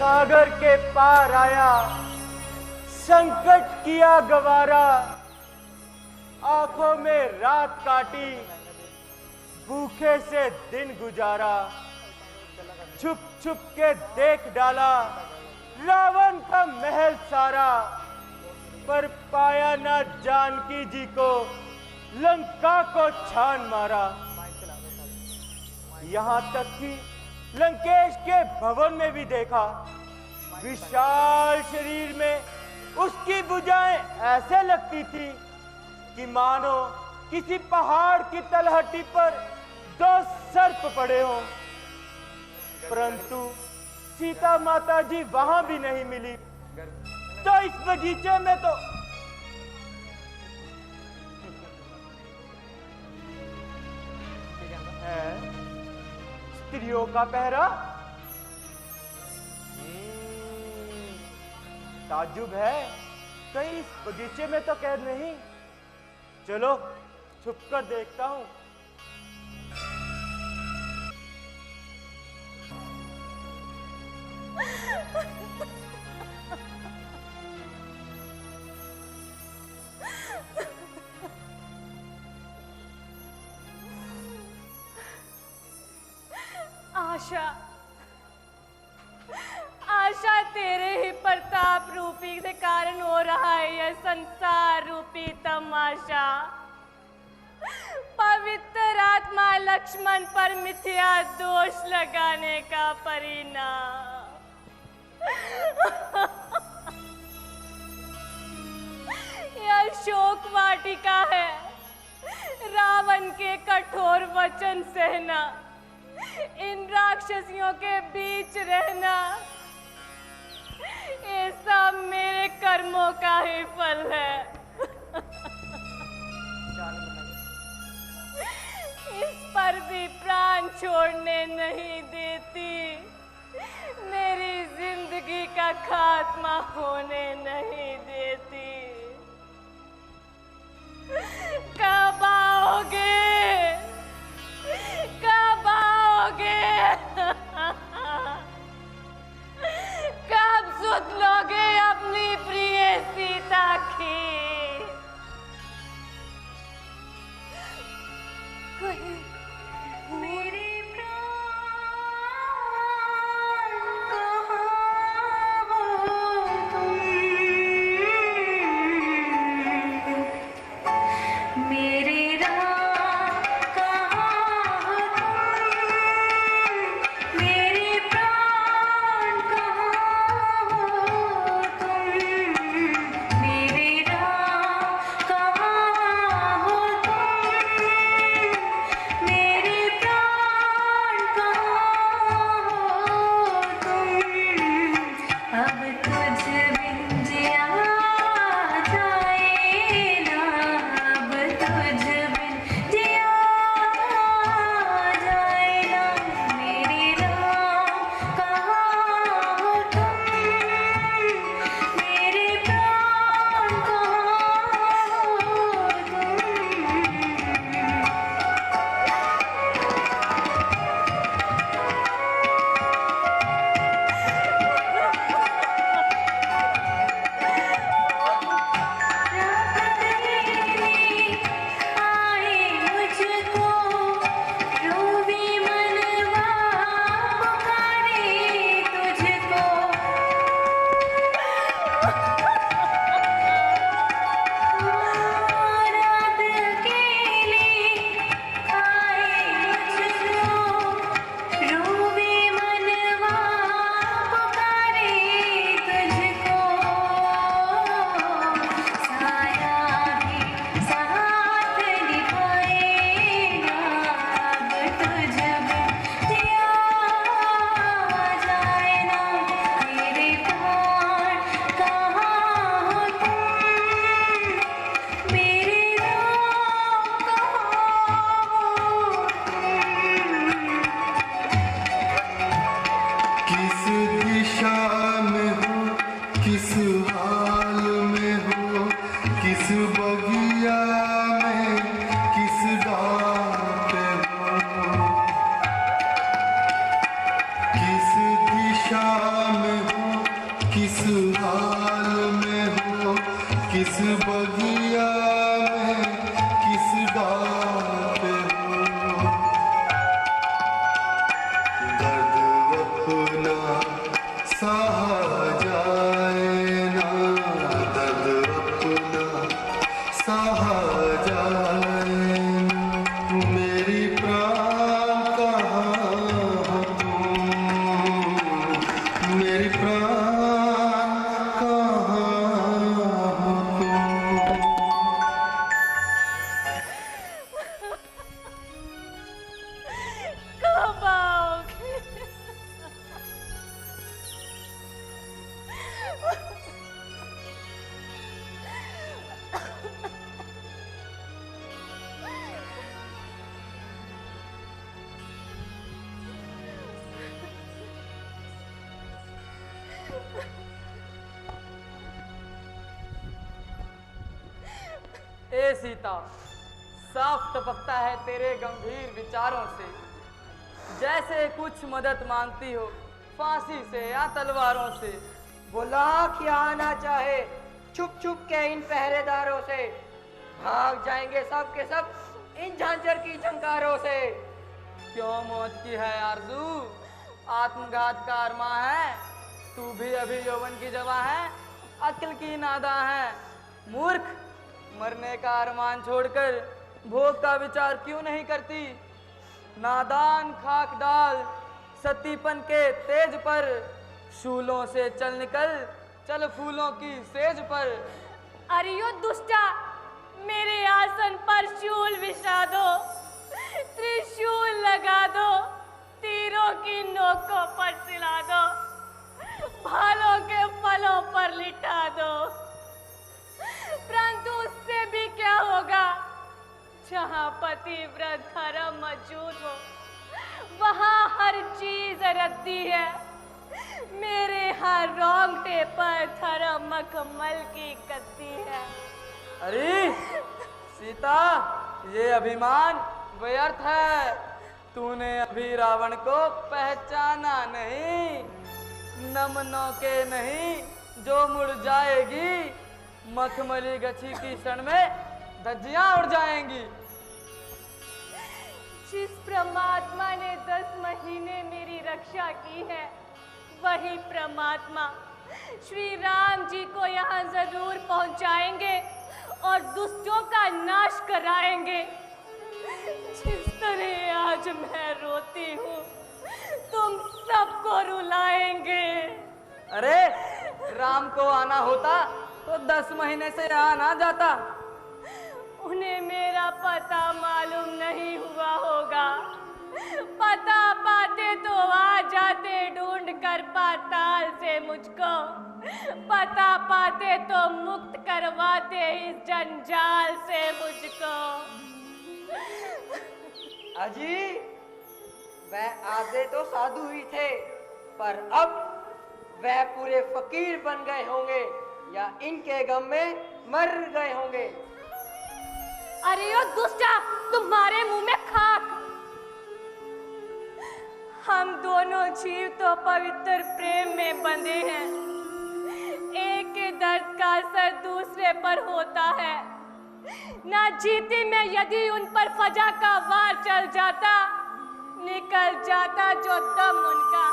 सागर के पार आया, संकट किया गवारा, आंखों में रात काटी, भूखे से दिन गुजारा, छुप छुप के देख डाला रावण का महल सारा, पर पाया ना जानकी जी को, लंका को छान मारा। यहां तक कि लंकेश के भवन में भी देखा, विशाल शरीर में उसकी भुजाएं ऐसे लगती थी कि मानो किसी पहाड़ की तलहटी पर 2 सर्प पड़े हों। परंतु सीता माता जी वहां भी नहीं मिली, तो इस बगीचे में तो है स्त्रियों का पहरा। ताज्जुब है, कहीं इस बगीचे में तो कैद नहीं। चलो छुपकर देखता हूं। आशा, आशा तेरे ही प्रताप रूपी के कारण हो रहा है यह संसार रूपी तमाशा। पवित्र आत्मा लक्ष्मण पर मिथ्या दोष लगाने का परिणाम। यह शोक वाटिका है, रावण के कठोर वचन सहना, इन राक्षसियों के बीच रहना, ये सब मेरे कर्मों का ही फल है। इस पर भी प्राण छोड़ने नहीं देती, मेरी जिंदगी का खात्मा होने नहीं देती। कब आओगे, कब आओगे? कब सुध लोगे अपनी प्रिय सीता की? मेरे दिशा में किस हाल में हो, किस बगिया में, किस डाल पे हो। दर्द अपना सहा जाए ना, दर्द अपना सहा जाए ना। मेरी प्राण कहाँ हो तुम, मेरी प्राण कहाँ हो तुम। कब आओगे? ए सीता, साफ टपकता है तेरे गंभीर विचारों से, जैसे कुछ मदद मांगती हो फांसी से या तलवारों से। बुला क्या आना चाहे छुप छुप के इन पहरेदारों से, भाग जाएंगे सब के सब इन झांझर की झंकारों से। क्यों मौत की है आरज़ू, आत्मघात का अरमा है, तू भी अभी यौवन की जवां है, अक्ल की नादा है। मूर्ख, मरने का अरमान छोड़कर भोग का विचार क्यों नहीं करती। नादान खाक डाल सतीपन के तेज पर, शूलों से चल निकल चल फूलों की सेज पर। अरियो दुष्टा, मेरे आसन पर शूल बिछा दो, त्रिशूल लगा दो, तीरों की नोकों पर सिला दो, भालों के फलों पर लिटा दो। परंतु उससे भी क्या होगा, जहाँ पतिव्रत धर्म मौजूद हो वहाँ हर चीज रद्दी है। मेरे हर रोंगटे पर धर्म मखमल की गद्दी है। अरे सीता, ये अभिमान व्यर्थ है, तूने अभी रावण को पहचाना नहीं। नमनों के नहीं जो मुड़ जाएगी, मखमली गछी की क्षण में धज्जियां उड़ जाएंगी। जिस परमात्मा ने 10 महीने मेरी रक्षा की है, वही परमात्मा श्री राम जी को यहाँ जरूर पहुँचाएंगे और दुष्टों का नाश कराएंगे। जिस तरह आज मैं रोती हूँ, तुम सबको रुलाएंगे। अरे राम को आना होता तो 10 महीने से यहाँ ना जाता। उन्हें मेरा पता मालूम नहीं हुआ होगा, पता पाते तो आ जाते ढूंढ कर पाताल से मुझको, पता पाते तो मुक्त करवाते इस जंजाल से मुझको। अजी, वह आधे तो साधु ही थे, पर अब वह पूरे फकीर बन गए होंगे या इनके गम में मर गए होंगे। अरे ओ दुष्टा, तुम्हारे मुंह में खाक। हम दोनों जीव तो पवित्र प्रेम में बंधे हैं। एक के दर्द का असर दूसरे पर होता है। ना जीती में यदि उन पर फजा का वार चल जाता, निकल जाता जो दम उनका,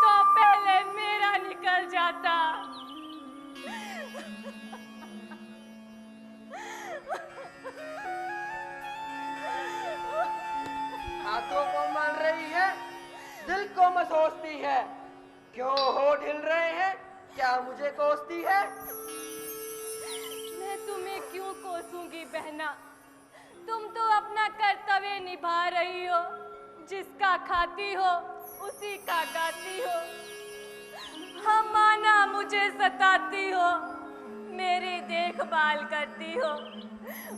तो पहले मेरा निकल जाता। हाथों को मल रही है, दिल को मसोसती है। क्यों हो ढिल रहे हैं, क्या मुझे कोसती है? मैं तुम्हें क्यों कोसूंगी बहना, तुम तो अपना कर्तव्य निभा रही हो। जिसका खाती हो उसी का गाती हो। हम माना मुझे सताती हो, मेरी देखभाल करती हो,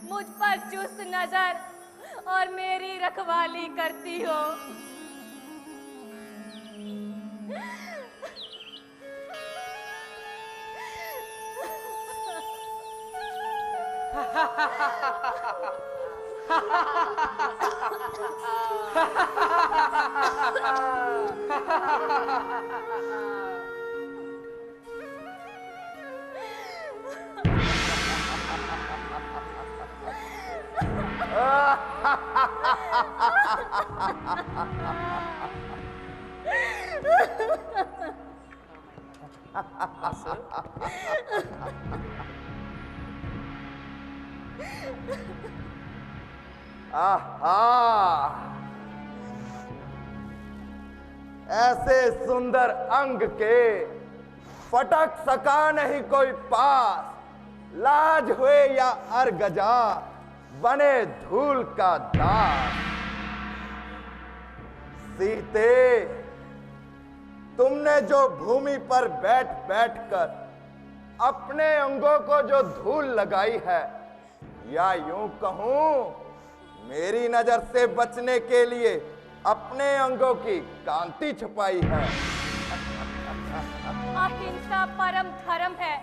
मुझ पर चुस्त नजर और मेरी रखवाली करती हो। आहा, ऐसे सुंदर अंग के फटक सका नहीं कोई पास, लाज हुए या अरगजा बने धूल का दास। सीते, तुमने जो भूमि पर बैठ बैठ कर अपने अंगों को जो धूल लगाई है, या यूं कहूं मेरी नजर से बचने के लिए अपने अंगों की कांति छुपाई है। अहिंसा परम धर्म है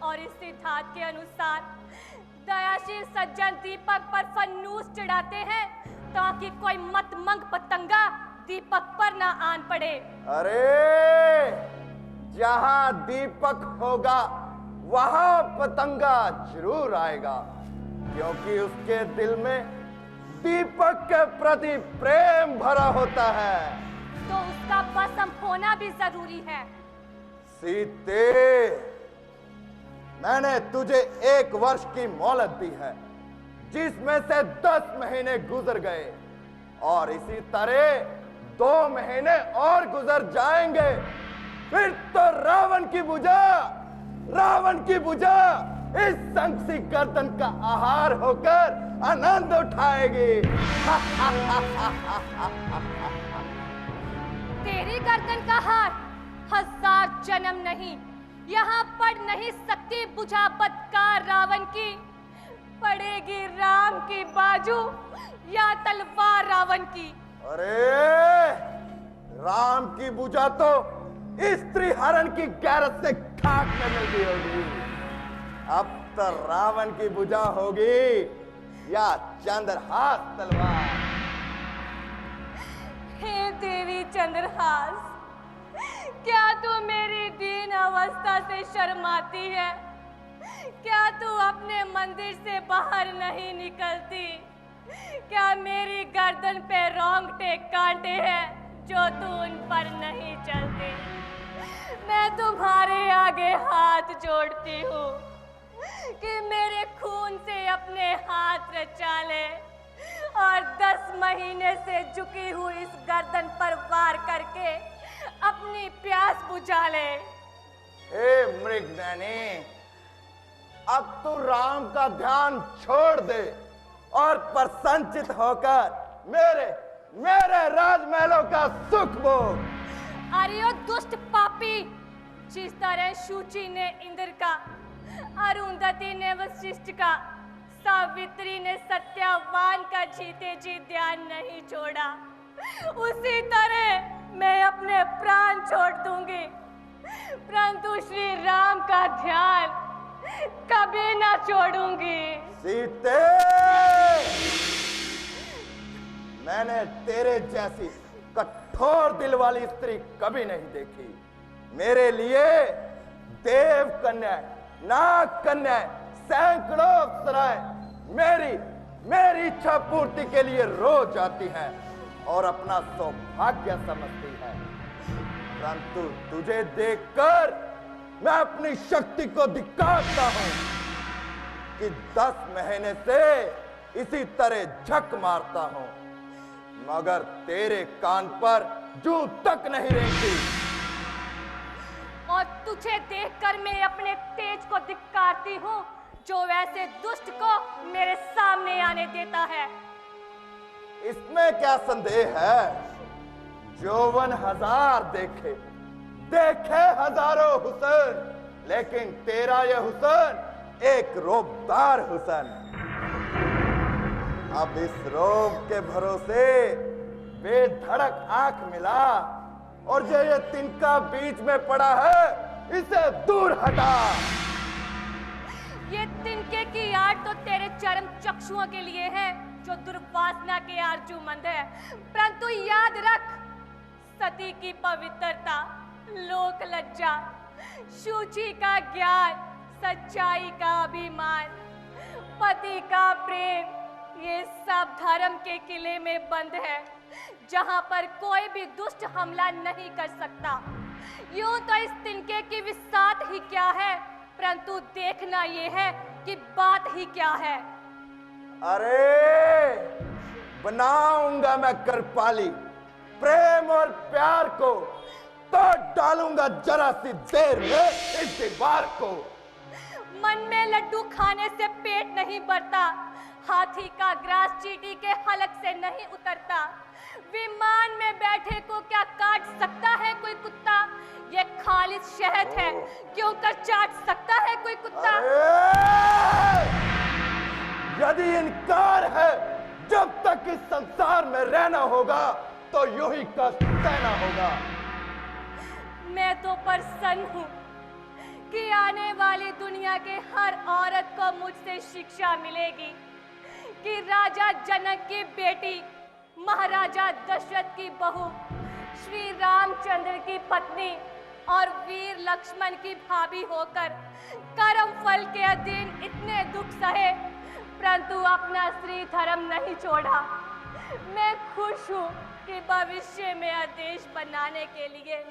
और इस सिद्धांत के अनुसार दयाशील सज्जन दीपक पर फन्नूस चढ़ाते हैं ताकि कोई मतमंग पतंगा दीपक पर ना आन पड़े। अरे, जहां दीपक होगा वहां पतंगा जरूर आएगा, क्योंकि उसके दिल में दीपक के प्रति प्रेम भरा होता है। तो उसका भस्म होना भी जरूरी है। सीते, मैंने तुझे 1 वर्ष की मोहलत दी है, जिसमें से 10 महीने गुजर गए और इसी तरह 2 महीने और गुजर जाएंगे। फिर तो रावण की भुजा इस संगसी गर्दन का आहार होकर आनंद उठाएगी। तेरी गर्दन का हार 1000 जन्म नहीं यहाँ पड़ नहीं सकती बुझा बदकार रावण की। पड़ेगी राम की बाजू या तलवार रावण की। अरे, राम की भुजा तो स्त्री हरण की गैरत से खाक में मिल गई होगी। अब तो रावण की भुजा होगी या चंद्रहास तलवार। हे देवी चंद्रहास, क्या तू मेरी दीन अवस्था से शर्माती है? क्या तू अपने मंदिर से बाहर नहीं निकलती? क्या मेरी गर्दन पे रोंगटे कांटे हैं जो तू उन पर नहीं चलती? मैं तुम्हारे आगे हाथ जोड़ती हूँ कि मेरे खून से अपने हाथ रचा ले और 10 महीने से झुकी हुई इस गर्दन पर वार करके अपनी प्यास बुझा ले। हे मृगनयनी, अब तू राम का ध्यान छोड़ दे और प्रसन्नचित होकर मेरे राजमहलों का सुख भोग। अरे ओ दुष्ट पापी, जिस तरह शुचि ने इंद्र का, अरुंधति ने वशिष्ठ का, सावित्री ने सत्यवान का जीते जी ध्यान नहीं छोड़ा, उसी तरह मैं अपने प्राण छोड़ दूंगी, परंतु श्री राम का ध्यान कभी ना छोड़ूंगी। सीते, मैंने तेरे जैसी कठोर दिल वाली स्त्री कभी नहीं देखी। मेरे लिए देव कन्या, नाग कन्या, सैकड़ों अप्सराएं मेरी इच्छा पूर्ति के लिए रोज आती हैं और अपना सौभाग्य समझती है, परंतु तुझे देखकर मैं अपनी शक्ति को धिक्कारता हूं कि 10 महीने से इसी तरह झक मारता हूं, मगर तेरे कान पर जूं तक नहीं रेंगती। और तुझे देखकर मैं अपने तेज को धिक्कारती हूँ जो वैसे दुष्ट को मेरे सामने आने देता है। इसमें क्या संदेह है? जौवन 1000 देखे हजारों हुस्न, लेकिन तेरा यह हुस्न एक रोबदार हुस्न। अब इस रोब के भरोसे बेधड़क आंख मिला और जो ये तिनका बीच में पड़ा है, इसे दूर हटा। ये तिनके की आड़ तो तेरे चरम चक्षुओं के लिए है जो दुर्वासना के आरजूमंद है, परंतु याद रख, सती की पवित्रता, लोक लज्जा, शुचि का ज्ञान, सच्चाई का अभिमान, पति का प्रेम, ये सब धर्म के किले में बंद है, जहां पर कोई भी दुष्ट हमला नहीं कर सकता। यूं तो इस तिनके की विसात ही क्या है, परंतु देखना ये है कि बात ही क्या है। अरे बनाऊंगा मैं करपाली प्रेम और प्यार को, तो डालूंगा जरा सी देर में इस दीवार को। मन में लड्डू खाने से पेट नहीं भरता, हाथी का ग्रास चींटी के हलक से नहीं उतरता। विमान में बैठे को क्या काट सकता है कोई कुत्ता? ये खालिद शहद है, क्यों कर चाट सकता है कोई कुत्ता? यदि इनकार है जब तक इस संसार में रहना होगा तो यूं ही कष्ट सहना होगा। मैं तो प्रसन्न हूँ कि आने वाली दुनिया के हर औरत को मुझसे शिक्षा मिलेगी कि राजा जनक की बेटी, महाराजा दशरथ की बहू, श्री रामचंद्र की पत्नी और वीर लक्ष्मण की भाभी होकर कर्म फल के अधीन इतने दुख सहे, परंतु अपना श्री धर्म नहीं छोड़ा। मैं खुश हूँ कि भविष्य में आदेश बनाने के लिए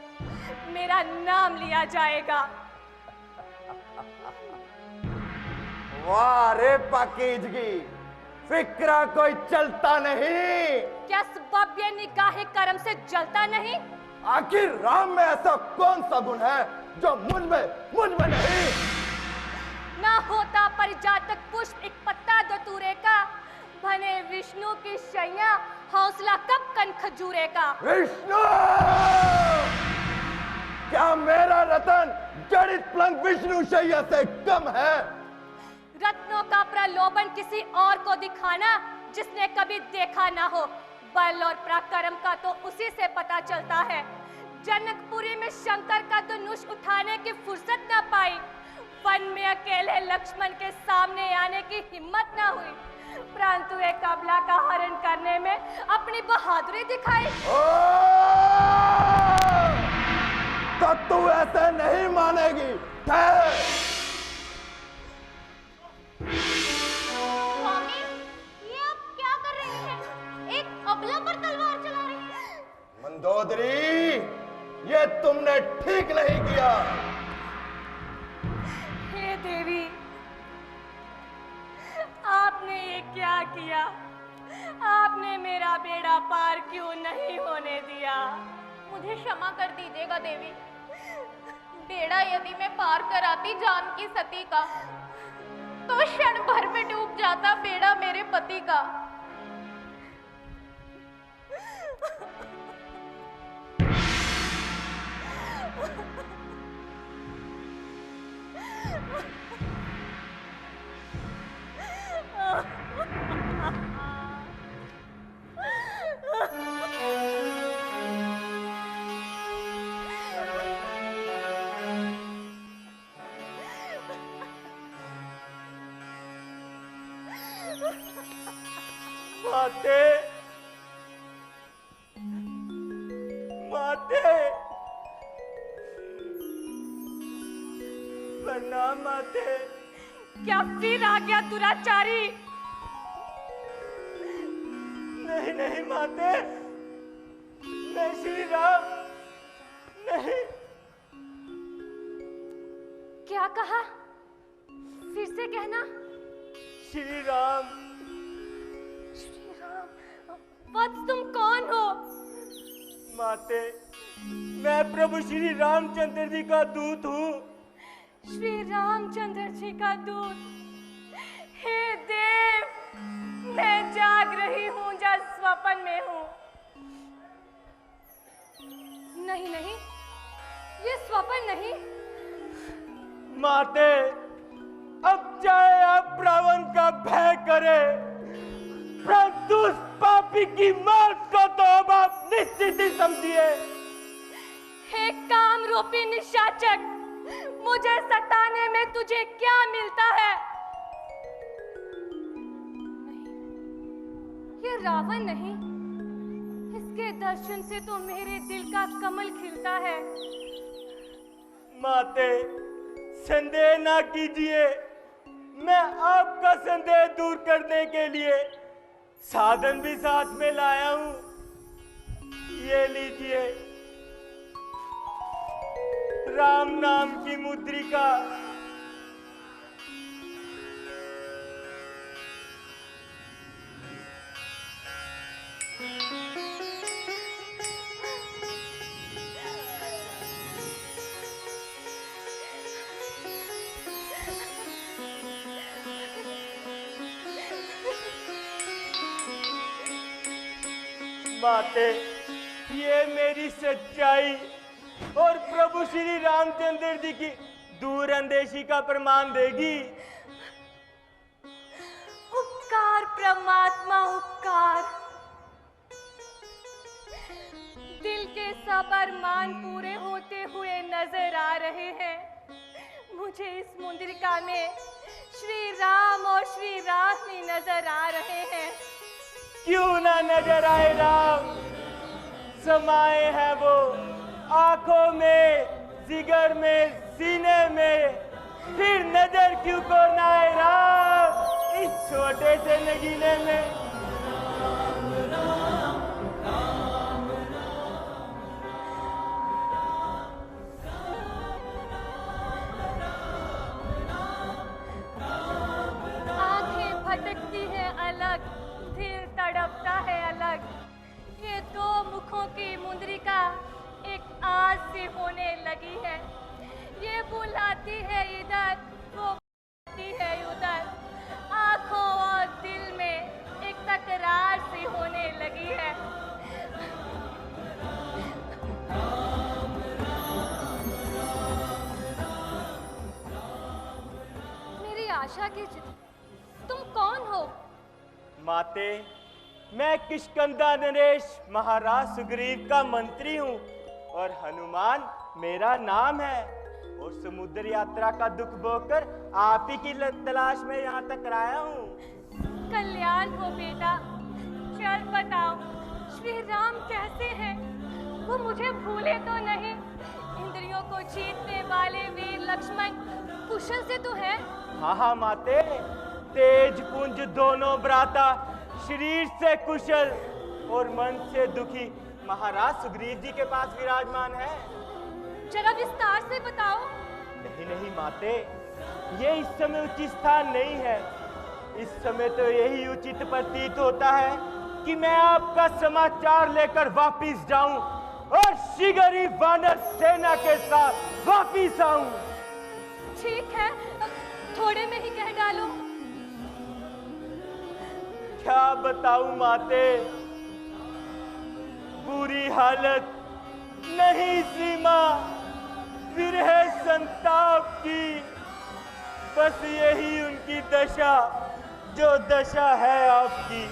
मेरा नाम लिया जाएगा। वाह रे पाकीजगी, फिक्रा कोई चलता नहीं। क्या सबब ये निगाहे कर्म से जलता नहीं? आखिर राम में ऐसा कौन सा गुण है जो मुझ में नहीं? ना होता परिजातक पुष्प एक पत्ता धतूरे का, भने विष्णु की शैया हौसला कब कन खजूरे का। विष्णु, क्या मेरा रतन जड़ित पलंग विष्णु शैया से कम है? रत्नों का प्रलोभन किसी और को दिखाना जिसने कभी देखा ना हो। बल और पराक्रम का तो उसी से पता चलता है। जनकपुरी में शंकर का धनुष उठाने की फुर्सत ना पाई, वन में अकेले लक्ष्मण के सामने आने की हिम्मत ना हुई, परंतु एक अबला का हरण करने में अपनी बहादुरी दिखाई। तो तू ऐसे नहीं मानेगी। स्वामी, ये आप क्या कर रही हैं? एक अबला पर तलवार चला रही हैं। मंदोदरी, ये तुमने ठीक नहीं किया। हे देवी, आपने ये क्या किया? आपने मेरा बेड़ा पार क्यों नहीं होने दिया? मुझे क्षमा कर दीजिएगा देवी। बेड़ा यदि मैं पार कराती जानकी सती का, तो क्षण भर में डूब जाता बेड़ा मेरे पति का। माते, माते, प्रणाम माते। क्या फिर आ गया दुराचारी? नहीं नहीं माते, मैं श्री राम नहीं। क्या कहा? फिर से कहना। श्री राम। श्री राम, वत्स तुम कौन हो? माते, मैं प्रभु श्री रामचंद्र जी का दूत हूँ। श्री रामचंद्र जी का दूत। हे देव, मैं जाग रही हूँ या स्वप्न में हूँ? नहीं नहीं, ये स्वप्न नहीं। माते, अब चाहे आप रावण का भय करे, परंतु उस पापी की मौत को तो अब आप निश्चित ही समझिए। हे काम रूपी निशाचक, मुझे सताने में तुझे क्या मिलता है? नहीं, ये रावण नहीं। इसके दर्शन से तो मेरे दिल का कमल खिलता है। माते, संदेह ना कीजिए। मैं आपका संदेह दूर करने के लिए साधन भी साथ में लाया हूं। ये लीजिए, राम नाम की मुद्रिका। माते, ये मेरी सच्चाई और प्रभु श्री रामचंद्र जी की दूरंदेशी का प्रमाण देगी। उपकार परमात्मा उपकार। दिल के सब अरमान पूरे होते हुए नजर आ रहे हैं। मुझे इस मुद्रिका में श्री राम और श्री राम ही नजर आ रहे हैं। क्यों ना नजर आए राम, समाए हैं वो आंखों में, जिगर में, सीने में। फिर नजर क्यों को ना आए राम इस छोटे से नगीने में। आंखें भटकती है अलग, दिल तड़पता है अलग। ये दो मुखों की मुद्रिका एक आज से होने लगी है। ये बुलाती है इधर, वो बुलाती है उधर। आंखों और दिल में एक तकरार सी होने लगी है। मेरी आशा की तुम कौन हो? माते, मैं किष्किंधा नरेश महाराज सुग्रीव का मंत्री हूँ और हनुमान मेरा नाम है। और समुद्र यात्रा का दुख बोकर आप ही की तलाश में यहाँ तक आया हूँ। कल्याण हो बेटा। चल बताओ, श्री राम कैसे हैं? वो मुझे भूले तो नहीं? इंद्रियों को जीतने वाले वीर लक्ष्मण कुशल से तो है? हाँ हाँ माते, तेज पुंज दोनों भ्राता, शरीर से कुशल और मन से दुखी महाराज सुग्रीव जी के पास विराजमान है। जरा विस्तार से बताओ। नहीं नहीं माते, ये इस समय उचित स्थान नहीं है। इस समय तो यही उचित प्रतीत होता है कि मैं आपका समाचार लेकर वापिस जाऊं और शीघ्र ही वानर सेना के साथ वापिस आऊं। ठीक है, थोड़े में ही कह डालो। क्या बताऊं माते, बुरी हालत नहीं सीमा विरह संताप की। बस यही उनकी दशा जो दशा है आपकी।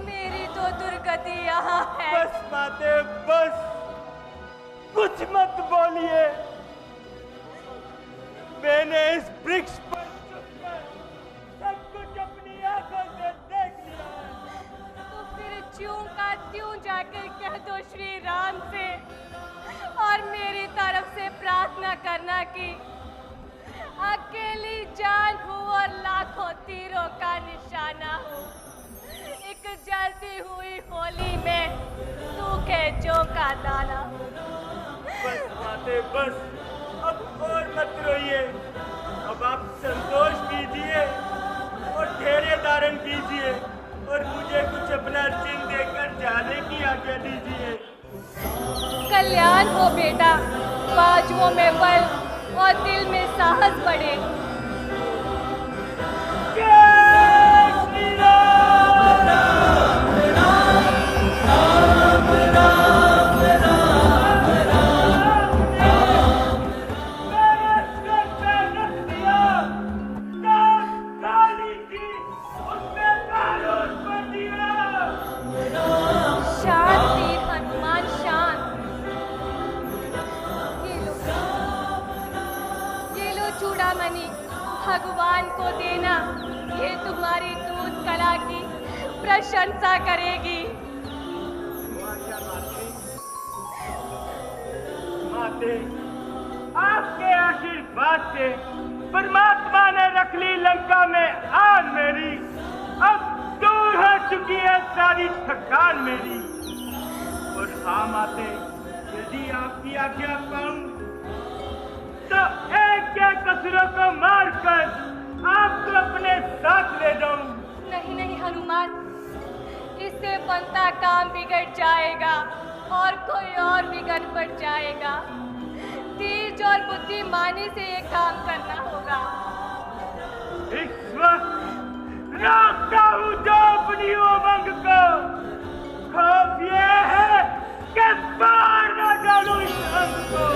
मेरी तो दुर्गति यहाँ है। बस माते बस, कुछ मत बोलिए। मैंने इस वृक्ष पर चढ़कर सब कुछ अपनी आंखों से देख लिया है। तो फिर ज्यों का त्यों जाकर कह दो श्री राम से और मेरी तरफ से प्रार्थना करना कि अकेली जान हूँ और लाखों तीरों का निशाना हूँ। एक जलती हुई होली में सूखे जौ का दाना। बस माते बस, अब और मत रोइए। अब आप संतोष कीजिए और धैर्य धारण कीजिए और मुझे कुछ अपना चिन्ह देकर जाने की आज्ञा दीजिए। कल्याण हो बेटा, बाजुओं में बल और दिल में साहस बढ़े। जय श्री राम। शांति हनुमान शांत। ये लो चूड़ामणि, भगवान को देना। ये तुम्हारी दूध कला की प्रशंसा करेगी। माते, आपके आशीर्वाद से परमात्मा ने रख ली लंका में आन मेरी। अब दूर हो चुकी है सारी थकान मेरी। और हाँ माते, यदि आपकी आज्ञा पाऊं तो एक एक असुरों को मारकर आपको अपने साथ ले जाऊं। नहीं नहीं हनुमान, इससे बनता काम बिगड़ जाएगा और कोई और बिगड़ पड़ जाएगा। तेज और बुद्धिमानी से ये काम करना होगा। इस वक्त रोकता हूँ जो अपनी उमंग को। खौफ ये है कि पार न डालूं इस अंग को।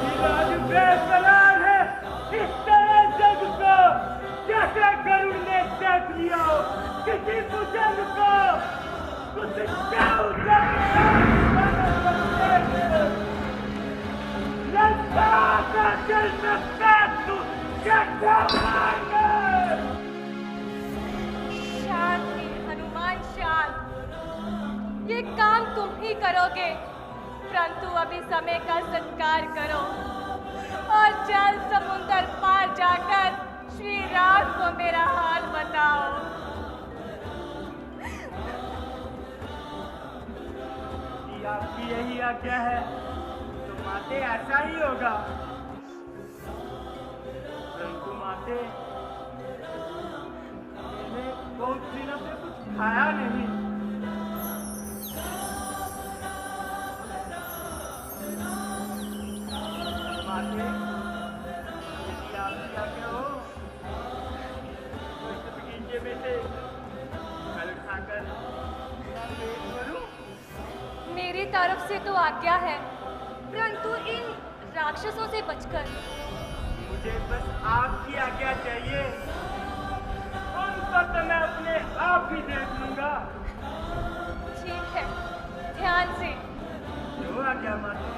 इलाज बेकरार है इस तरह जग को, जैसे गरुड़ ने देख लिया हो किसी भुजंग को। कुछ जाओ लंका का दिल में बैठ तू, कैसे मारना? शांति हनुमान, शांत। ये काम तुम ही करोगे, परंतु अभी समय का सत्कार करो और जल समुद्र पार जाकर श्री राम को मेरा हाल बताओ। यदि आपकी यही आज्ञा है तो माते ऐसा ही होगा। परंतु माते, मैंने बहुत दिनों से कुछ खाया नहीं। माते, यदि आपकी आज्ञा हो तो इस बगीचे में से फल खाकर मैं पेट भरूं। मेरी तरफ से तो आज्ञा है, परंतु इन राक्षसों से बचकर। मुझे बस आपकी आज्ञा चाहिए, उनको तो मैं अपने आप ही देख लूंगा। ठीक है, ध्यान से। जो आज्ञा माते।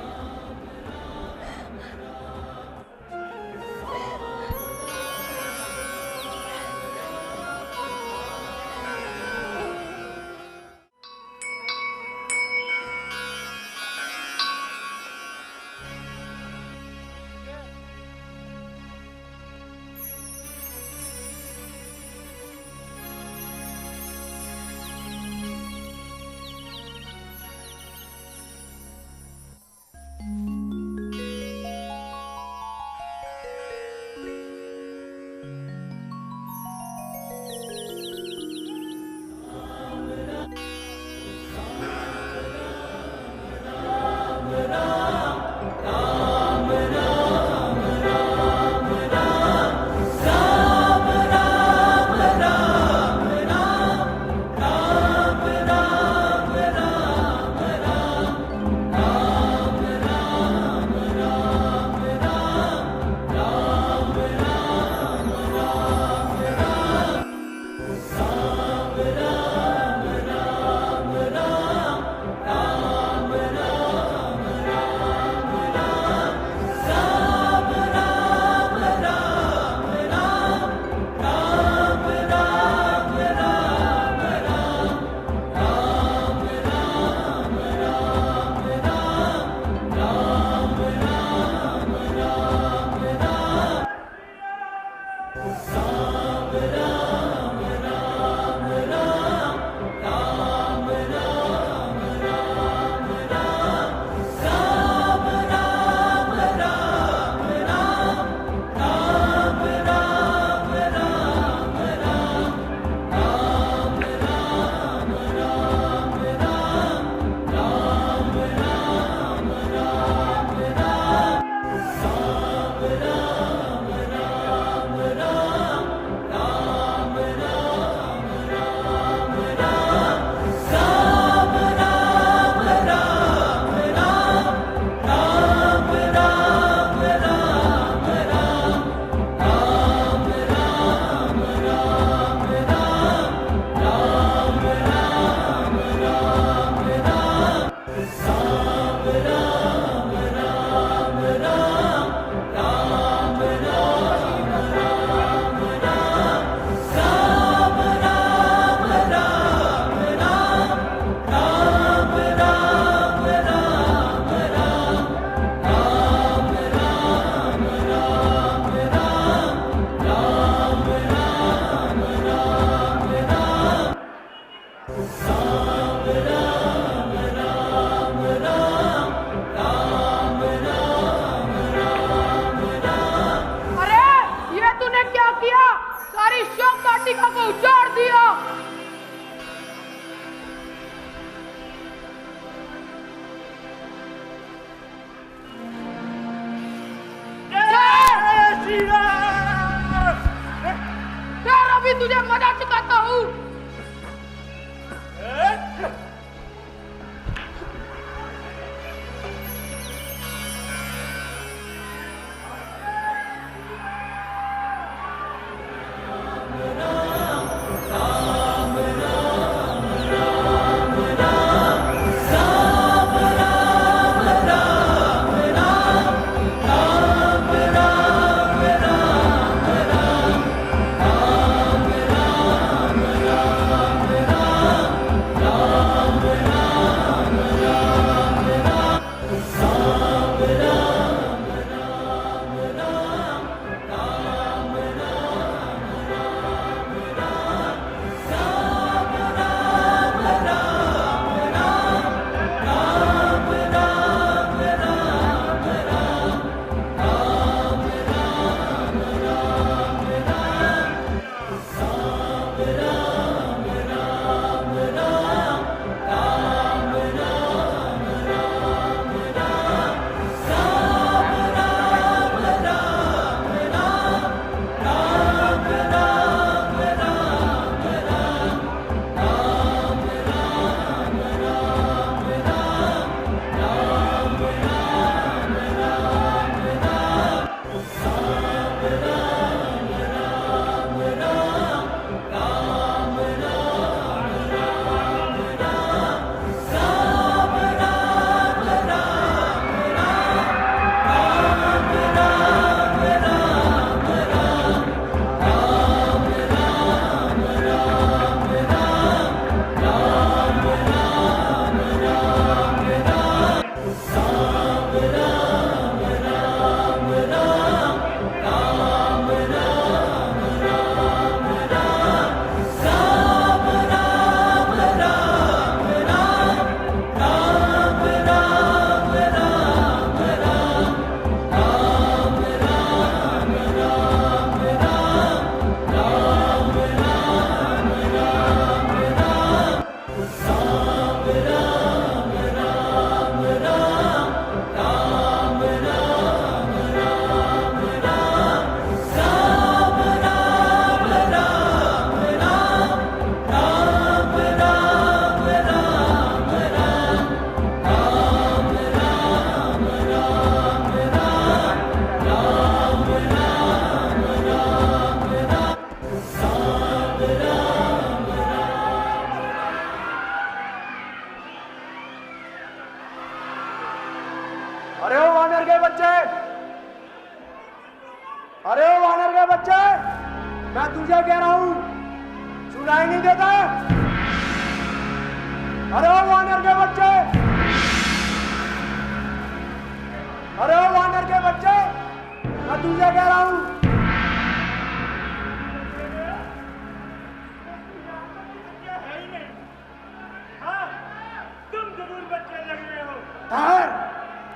वाटिका को उजाड़ दिया। यार अभी तुझे मजा सिखाता हूँ। अरे ओ वानर के बच्चे, अरे ओ वानर के बच्चे, मैं तुझे कह रहा हूं, सुनाई नहीं देता? अरे ओ वानर के बच्चे, अरे ओ वानर के बच्चे, मैं तुझे कह रहा हूं। तुम जरूर बच्चे लग रहे हो।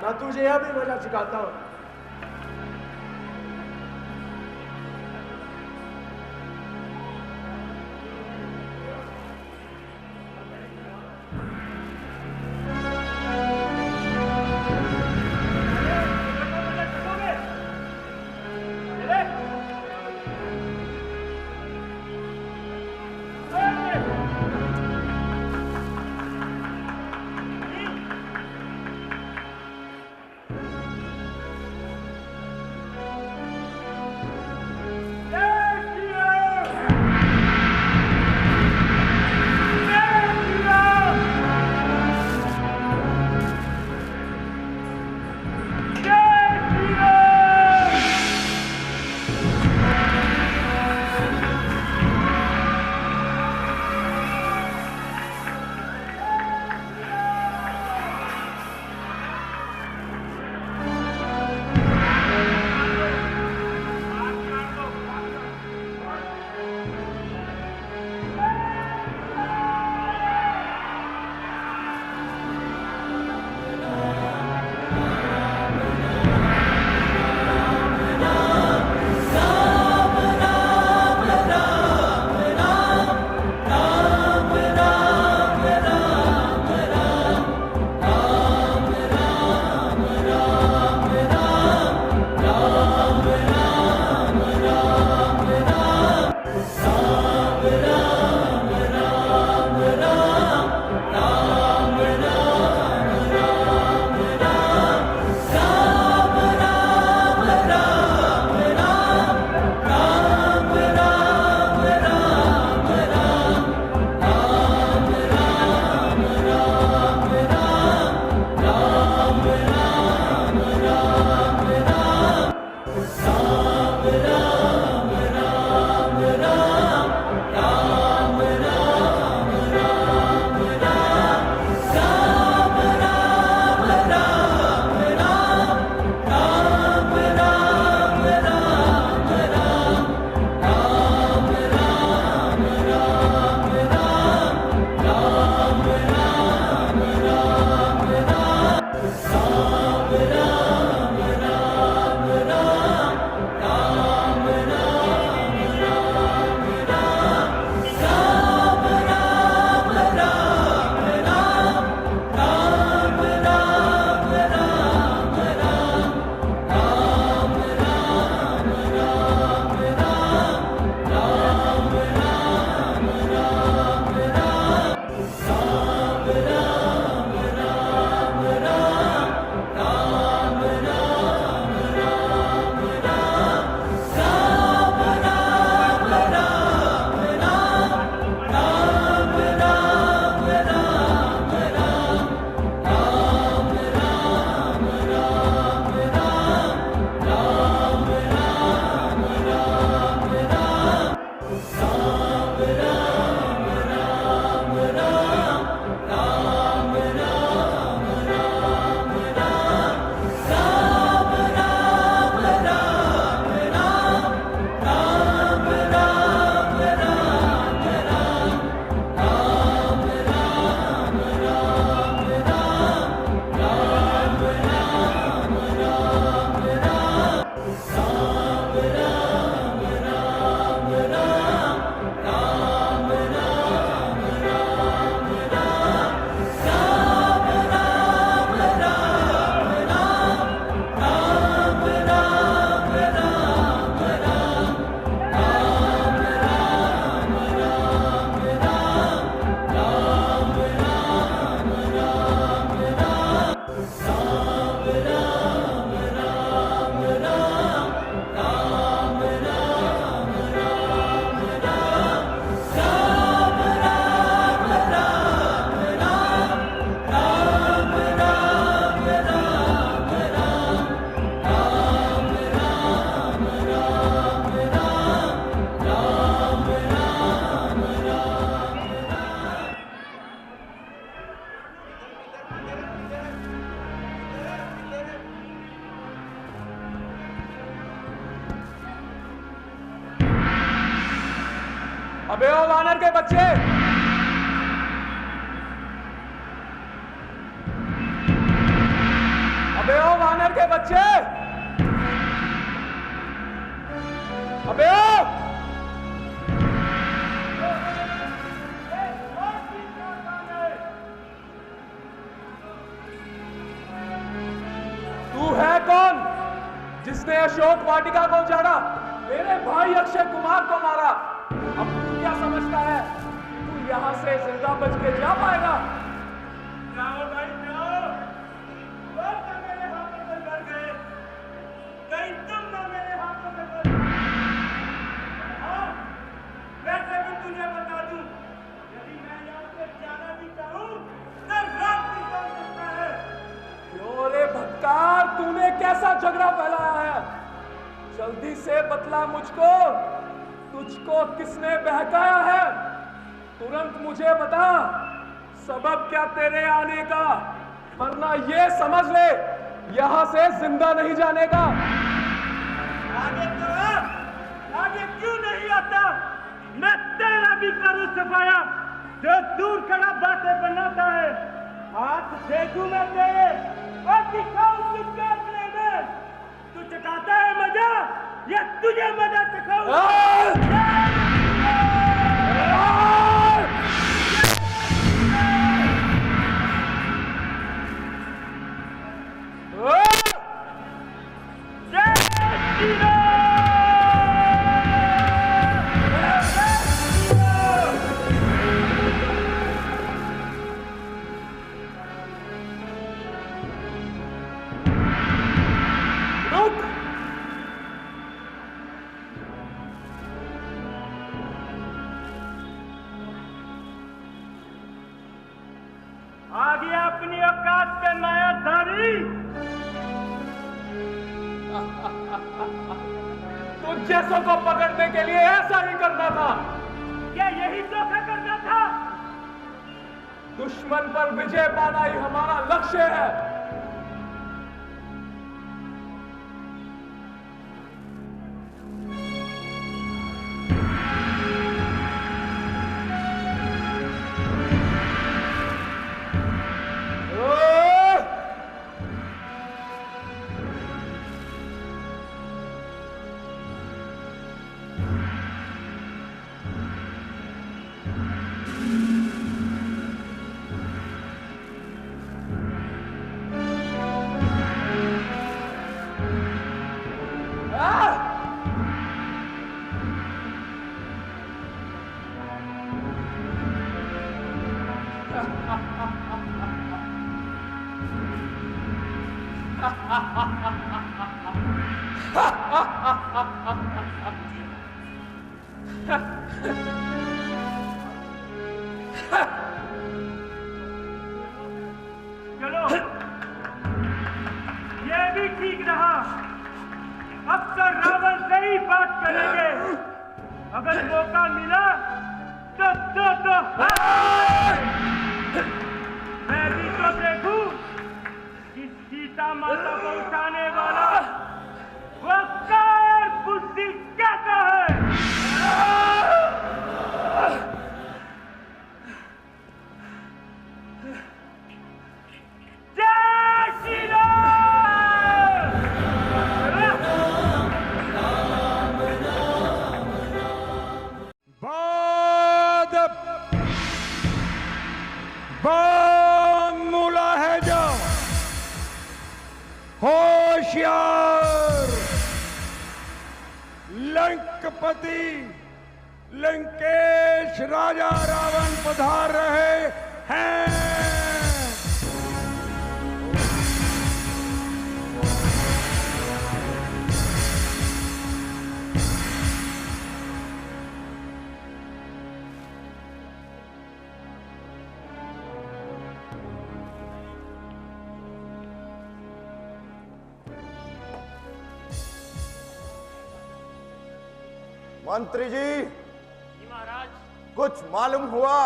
मैं तुझे यह भी वजह सिखाता हूं। अबे ओ वानर के बच्चे, अबे ओ वानर के बच्चे, अबे ओ! तू है कौन जिसने अशोक वाटिका को उजाड़ा, मेरे भाई अक्षय कुमार को मारा? अब तू क्या समझता है तू यहां से जिंदा बच के जा पाएगा? जाओ भाई जाओ, वो तो मेरे हाथों से मर गए, कहीं तुम ना मेरे हाथों से मर गए। हाँ, वैसे भी तुझे बता दूं, यदि मैं यहाँ से जाना भी चाहूं तो रात निकल सकता है। क्यों रे भटकार, तूने कैसा झगड़ा फैलाया है? जल्दी से बतला मुझको, तुझको किसने बहकाया है? तुरंत मुझे बता, सबब क्या तेरे आने का, वरना ये समझ ले यहां से जिंदा नहीं जाने का। आगे तो आ, आगे क्यों नहीं आता? मैं तेरा भी करूं सफाया, जो दूर खड़ा बातें बनाता है। हाथ देखूं मैं तेरे और दिखाऊं तुझके अपने में। तू चखाता है मजा या तुझे मजा चखाऊं? आ गया अपनी औकात पे मायाधारी। तुझ जैसों को पकड़ने के लिए ऐसा ही करना था। क्या यही धोखा करना था? दुश्मन पर विजय पाना ही हमारा लक्ष्य है। चलो, ये भी ठीक रहा। अब तो रावण से ही बात करेंगे। अगर मौका मिला तो मैं भी तो देखूं कि सीता माता को उठाने वाला वो कार बुद्धि कैसा है। जय श्री राम। बाद मुलाहिजा, होशियार, लंकपति लंकेश राजा रावण पधार रहे हैं। मंत्री जी, महाराज, कुछ मालूम हुआ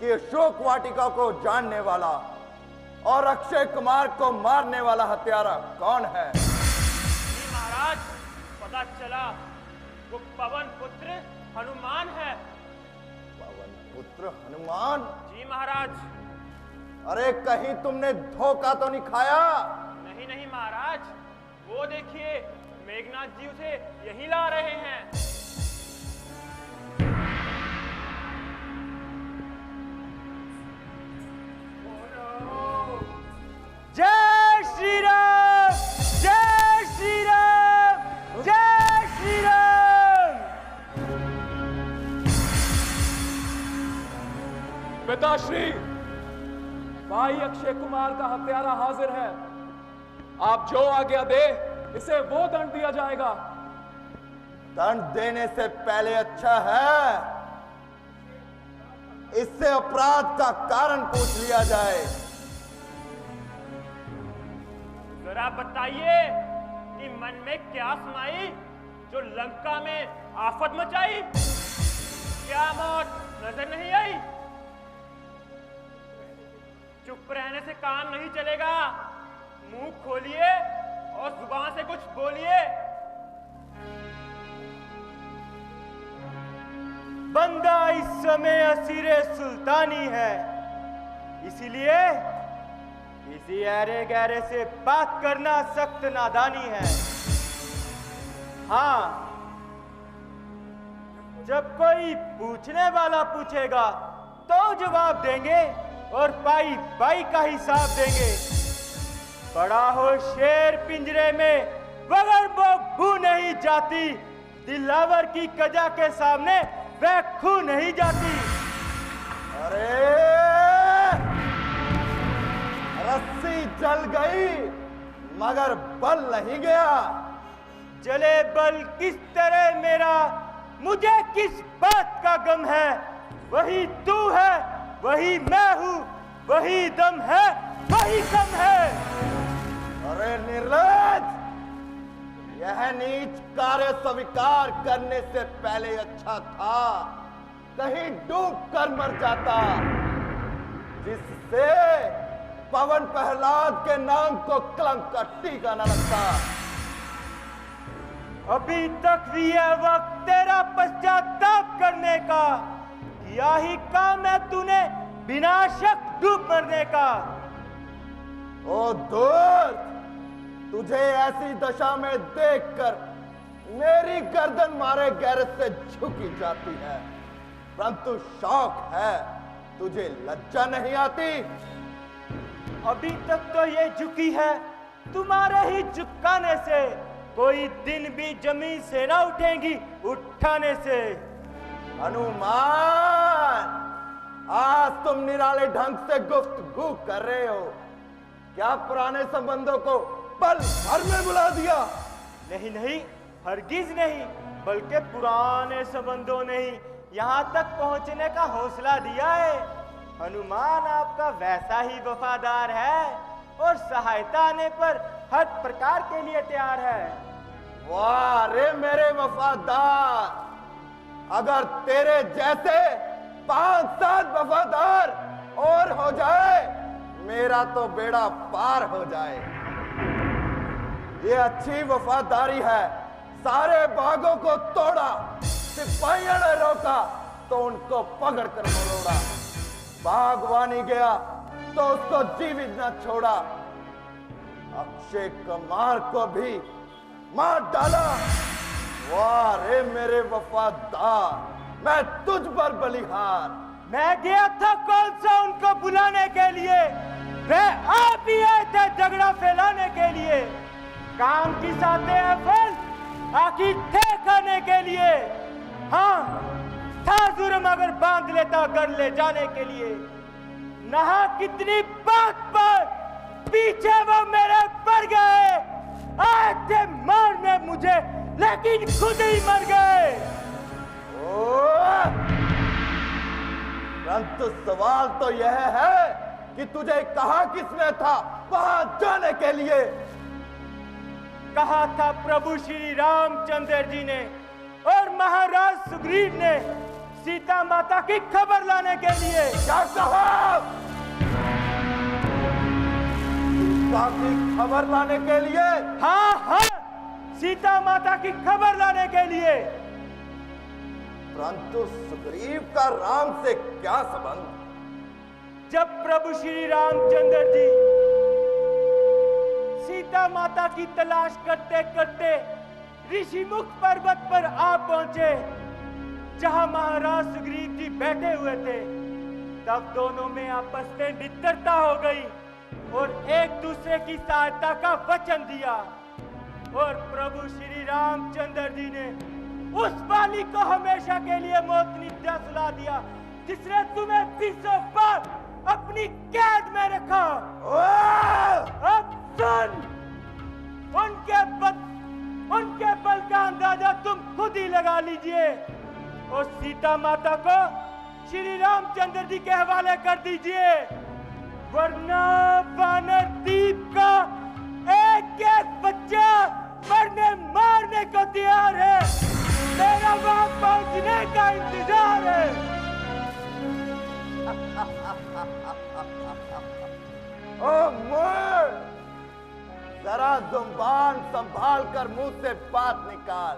कि अशोक वाटिका को जानने वाला और अक्षय कुमार को मारने वाला हत्यारा कौन है? महाराज, पता पता चला वो पवन पुत्र हनुमान है। पवन पुत्र हनुमान? जी महाराज। अरे कहीं तुमने धोखा तो नहीं खाया? नहीं नहीं महाराज, वो देखिए मेघनाथ जी उसे यहीं ला रहे हैं। जय श्री राम, जय श्री राम, जय श्री राम। पिताश्री, भाई अक्षय कुमार का हत्यारा हाजिर है। आप जो आज्ञा दे इसे वो दंड दिया जाएगा। दंड देने से पहले अच्छा है इससे अपराध का कारण पूछ लिया जाए। जरा बताइए कि मन में क्या समाई जो लंका में आफत मचाई? क्या मौत नजर नहीं आई? चुप रहने से काम नहीं चलेगा, मुंह खोलिए और जुबान से कुछ बोलिए। बंदा इस समय असीरे सुल्तानी है, इसीलिए किसी ऐरे गहरे से बात करना सख्त नादानी है। हाँ, जब कोई पूछने वाला पूछेगा तो जवाब देंगे और पाई पाई का हिसाब देंगे। बड़ा हो शेर पिंजरे में मगर वो भू नहीं जाती, दिलावर की कजा के सामने वह खू नहीं जाती। अरे रस्सी जल गई मगर बल नहीं गया। जले बल किस तरह मेरा, मुझे किस बात का गम है। वही तू है, वही मैं हूं, वही दम है, वही कम है। अरे निर्लज, यह नीच कार्य स्वीकार करने से पहले अच्छा था कहीं डूब कर मर जाता, जिससे पवन प्रहलाद के नाम को कलंक का टीका न लगता। अभी तक भी यह वक्त तेरा पश्चाताप करने का, किया ही काम है तूने बिना शक डूब मरने का। ओ दूर, तुझे ऐसी दशा में देखकर मेरी गर्दन मारे गैरत से झुकी जाती है, परंतु शौक है, तुझे लज्जा नहीं आती। अभी तक तो ये झुकी है तुम्हारे ही झुकाने से, कोई दिन भी जमीन से ना उठेंगी उठाने से। हनुमान, आज तुम निराले ढंग से गुफ्तगू कर रहे हो, क्या पुराने संबंधों को पल भर में बुला दिया? नहीं नहीं, हरगिज नहीं, बल्कि पुराने संबंधों ने ही यहाँ तक पहुँचने का हौसला दिया है। हनुमान आपका वैसा ही वफादार है और सहायता आने पर हर प्रकार के लिए तैयार है। वाह रे मेरे वफादार, अगर तेरे जैसे 5-7 वफादार और हो जाए, मेरा तो बेड़ा पार हो जाए। ये अच्छी वफादारी है। सारे बागों को तोड़ा, सिपाहियों ने रोका तो उनको पकड़ कर मरोड़ा, बागवानी गया तो उसको जीवित न छोड़ा, अक्षय कुमार को भी मार डाला। वाह रे मेरे वफादार, मैं तुझ पर बलिहार। मैं गया था कौन सा उनको बुलाने के लिए, वे आप ही आए थे झगड़ा फैलाने के लिए। काम की साथे फल आखिर थे खाने के लिए। हाँ था जुर्म अगर बांध लेता घर ले जाने के लिए। नहा कितनी बात पर पीछे वो मेरे पड़ गए, आए थे मारने मुझे लेकिन खुद ही मर गए। परंतु सवाल तो यह है कि तुझे कहा किसने था वहां जाने के लिए? कहा था प्रभु श्री रामचंद्र जी ने और महाराज सुग्रीव ने सीता माता की खबर लाने के लिए। क्या कहा? सीता की खबर लाने के लिए? हाँ हाँ, सीता माता की खबर लाने के लिए। परंतु सुग्रीव का राम से क्या संबंध? जब प्रभु श्री रामचंद्र जी सीता माता की तलाश करते करते ऋषिमुख पर्वत पर आ पहुंचे, जहां महाराज सुग्रीव जी बैठे हुए थे, तब दोनों में आपस में मित्रता हो गई और एक दूसरे की सहायता का वचन दिया। और प्रभु श्री रामचंद्र जी ने उस बाली को हमेशा के लिए मौत नित्या सुला दिया, जिसने तुम्हें 20 बार अपनी कैद में रखा। अब सुन, उनके बल का अंदाजा तुम खुद ही लगा लीजिए और सीता माता को श्री रामचंद्र जी के हवाले कर दीजिए, वरना वानर द्वीप का एक बच्चा मरने मारने को तैयार है। मेरा वहां पहुंचने का इंतजार है। ओ मूर्ख, जरा जुबान संभाल कर मुंह से बात निकाल।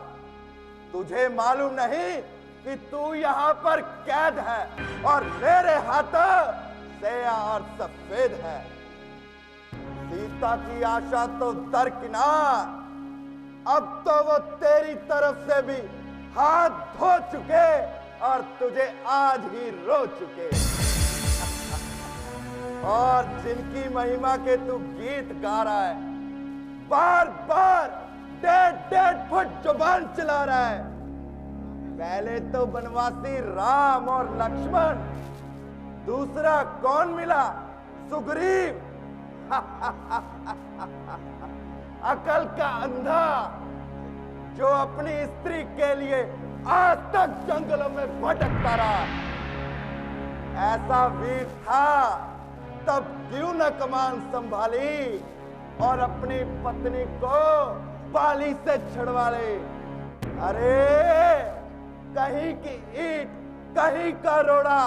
तुझे मालूम नहीं कि तू यहाँ पर कैद है और मेरे हाथों सेया और सफेद है। सीता की आशा तो दरकिनार, अब तो वो तेरी तरफ से भी हाथ धो चुके और तुझे आज ही रो चुके। और जिनकी महिमा के तू गीत गा रहा है, बार बार 1.5 फुट जुबान चला रहा है। पहले तो बनवासी राम और लक्ष्मण, दूसरा कौन मिला? सुग्रीव। अकल का अंधा, जो अपनी स्त्री के लिए आज तक जंगलों में भटकता रहा। ऐसा वीर था तब क्यों न कमान संभाली और अपनी पत्नी को बाली से छुड़वा ले। अरे कहीं की ईंट कहीं का रोड़ा,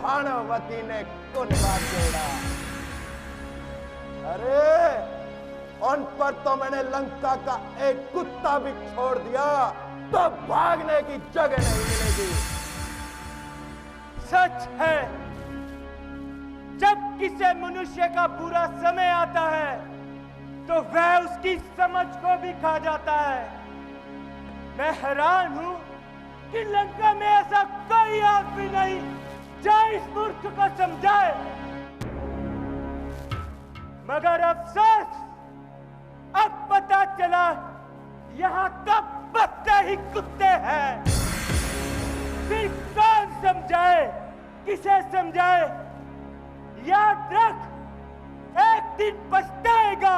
भानुवती ने कुनबा जोड़ा। अरे उन पर तो मैंने लंका का एक कुत्ता भी छोड़ दिया, तो भागने की जगह नहीं मिलेगी। सच है, जब किसी मनुष्य का बुरा समय आता है तो वह उसकी समझ को भी खा जाता है। मैं हैरान हूं कि लंका में ऐसा कोई आदमी नहीं जो इस मूर्ख को समझाए। मगर अफसोस, अब पता चला यहां तब बच्चे ही कुत्ते हैं। फिर कौन समझाए, किसे समझाए? याद रख, एक दिन पछताएगा,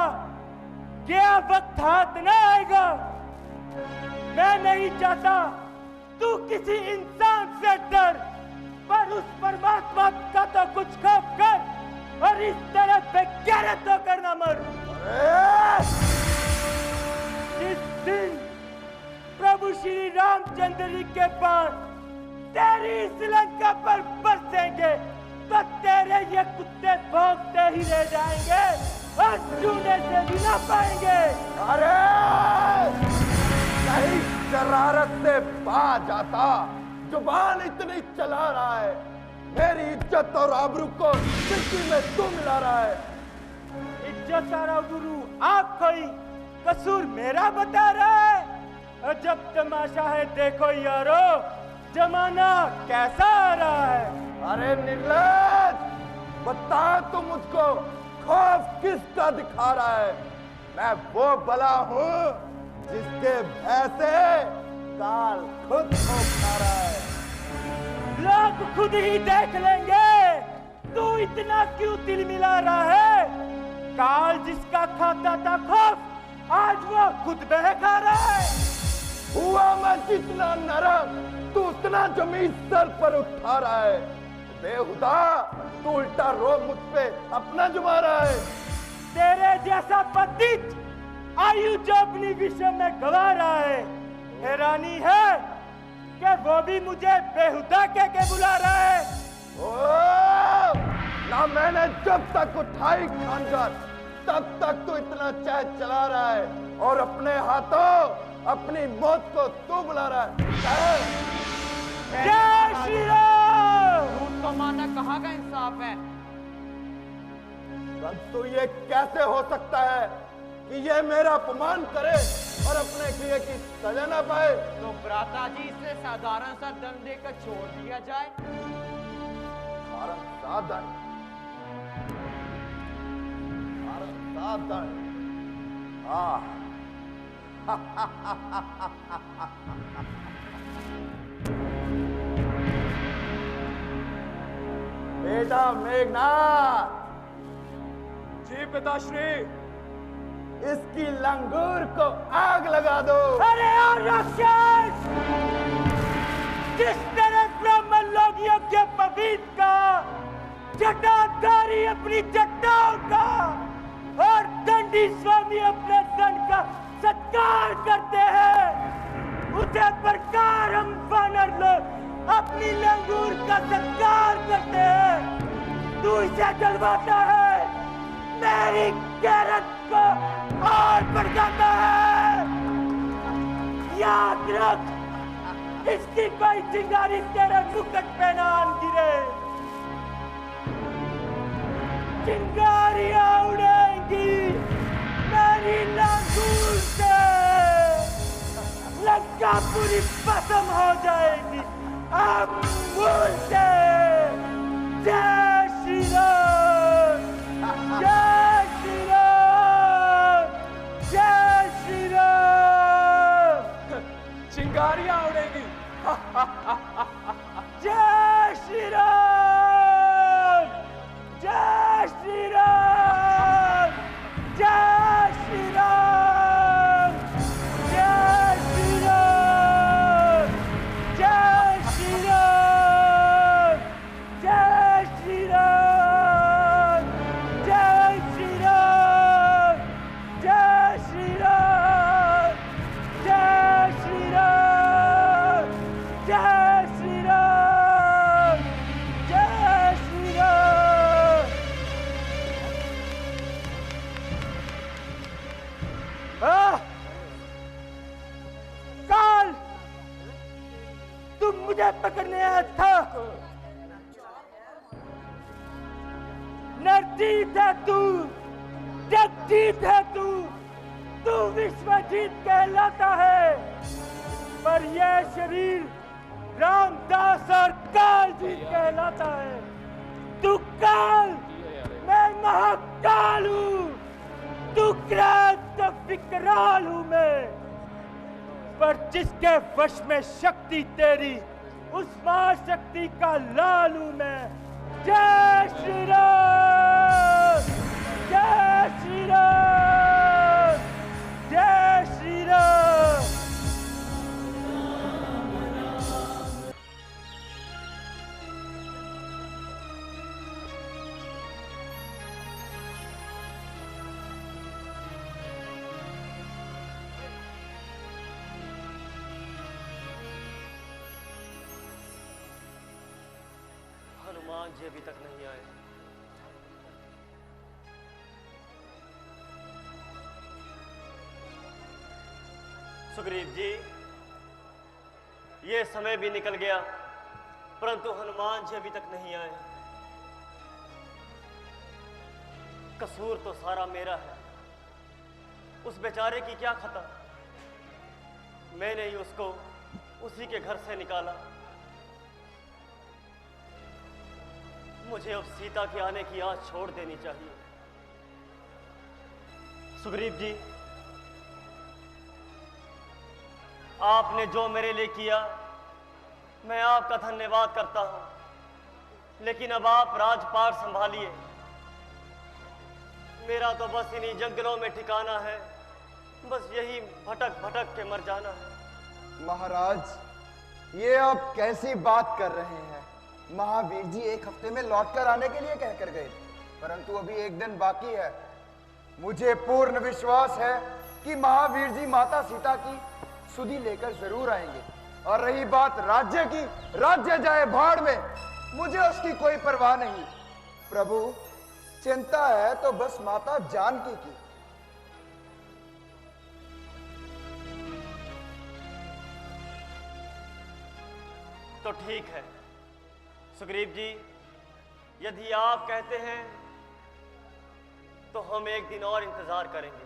क्या वक्त हाथ न आएगा। मैं नहीं चाहता तू किसी इंसान से डर, पर उस परमात्मा का तो कुछ खौफ कर और इस तरह बेगैरत होकर न मर। जिस दिन प्रभु श्री रामचंद्र जी के बाण तेरी इस लंका पर बरसेंगे, तो तेरे ये कुत्ते भौंकते ही रह जाएंगे और छूने से भी ना पाएंगे। अरे कहीं शरारत से बाज आता, जुबान इतनी चला रहा है, मेरी इज्जत और आबरू को मिट्टी में तू मिला रहा है। इज्जत और आबरू आप कोई कसूर मेरा बता रहा है? और जब तमाशा है देखो यारो, जमाना कैसा आ रहा है। अरे निर्लज, बता तू मुझको खौफ किसका दिखा रहा है? मैं वो बला हूँ जिसके भय से काल खुद को खा रहा है। लोग खुद ही देख लेंगे, तू इतना क्यों तिल मिला रहा है? काल जिसका खाता था खौफ, आज वो खुद बह खा रहा है। हुआ मैं जितना नरम, तू उतना जमीन सर पर उठा रहा है। बेहुदा, तू उल्टा रोब मुझ पे अपना जुमा रहा है। तेरे जैसा पतित आयु जो अपनी विषय में गवा रहा है, हैरानी है कि वो भी मुझे बेहुदा कह के बुला रहा है। ओ, ना मैंने जब तक उठाई खंजर, तब तक तो इतना चह चला रहा है। और अपने हाथों अपनी मौत को तू बुला रहा है। जय श्री राम। झूठ तो माना कहाँ का इंसाफ है? परंतु ये कैसे हो सकता है कि ये मेरा अपमान करे और अपने किए की सजा ना पाए? तो भ्राता जी से साधारण सा दंड देकर छोड़ दिया जाए। साधन बेटा मेघनाथ, जी पिताश्री। इसकी लंगूर को आग लगा दो। अरे और राक्षस, जिस तरह ब्राह्मण लोग यज्ञ पवित्र का, जटाधारी अपनी जटाओं का और दंडी स्वामी अपने दंड का सत्कार करते हैं, उसे प्रकार हम वानर लोग अपनी लंगूर का सत्कार करते हैं। तू इसे जलवाता है, मेरी गैरत को और भड़काता है। याद रख, इसकी कोई चिंगारी तेरे मुकुट पे ना आन गिरे। चिंगारियां उड़ेंगी मेरी लंगूर से, लंका पूरी भस्म हो जाएगी अमूल से। जय श्री राम, जय श्री राम, जय श्री राम। चिंगारियां उड़ेगी। जय श्री राम, जय श्री राम, जय श्री राम, जय श्री राम, जय श्री राम, जय श्री राम, जय श्री राम, जय श्री राम, जय श्री राम, जय श्री राम, जय श्री राम। काल, तुम मुझे पकड़ने आया था। नरजीत है तू, जगजीत है तू विश्वजीत कहलाता है। पर यह शरीर रामदास और कालजीत कहलाता है। तू काल, मैं महाकाल हूँ। तू क्रांत विकराल हूँ मैं। पर जिसके वश में शक्ति तेरी, उस महाशक्ति का लाल हूँ मैं। जय श्री राम, जय श्री राम, जय श्री राम। हनुमान जी अभी तक नहीं आए। सुग्रीव जी, ये समय भी निकल गया, परंतु हनुमान जी अभी तक नहीं आए। कसूर तो सारा मेरा है। उस बेचारे की क्या खता? मैंने ही उसको उसी के घर से निकाला। मुझे अब सीता के आने की आस छोड़ देनी चाहिए। सुग्रीव जी, आपने जो मेरे लिए किया, मैं आपका धन्यवाद करता हूं। लेकिन अब आप राजपाट संभालिए। मेरा तो बस इन्हीं जंगलों में ठिकाना है। बस यही भटक भटक के मर जाना है। महाराज, ये आप कैसी बात कर रहे हैं? महावीर जी 1 हफ्ते में लौटकर आने के लिए कहकर गए, परंतु अभी 1 दिन बाकी है। मुझे पूर्ण विश्वास है कि महावीर जी माता सीता की सुधि लेकर जरूर आएंगे। और रही बात राज्य की, राज्य जाए भाड़ में, मुझे उसकी कोई परवाह नहीं। प्रभु, चिंता है तो बस माता जानकी की। तो ठीक है सुग्रीव जी, यदि आप कहते हैं तो हम एक दिन और इंतजार करेंगे।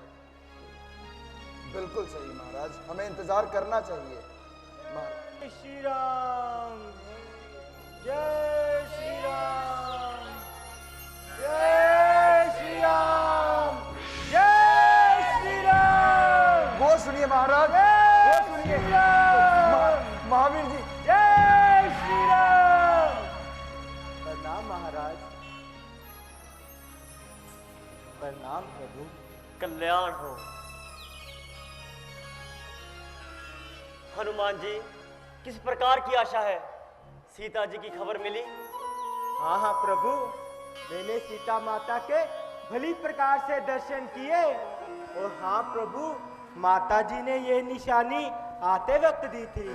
बिल्कुल सही महाराज, हमें इंतजार करना चाहिए। महाराज जय श्री राम, जय श्री राम, जय श्री राम, जय श्री राम। वो सुनिए महाराज, वो सुनिए महावीर जी। जय श्री राम। प्रणाम महाराज। प्रणाम प्रभु। कल्याण हो। हनुमान जी, किस प्रकार की आशा है? सीता जी की खबर मिली? हाँ हाँ प्रभु, मैंने सीता माता के भली प्रकार से दर्शन किए। और हाँ प्रभु, माता जी ने ये निशानी आते वक्त दी थी।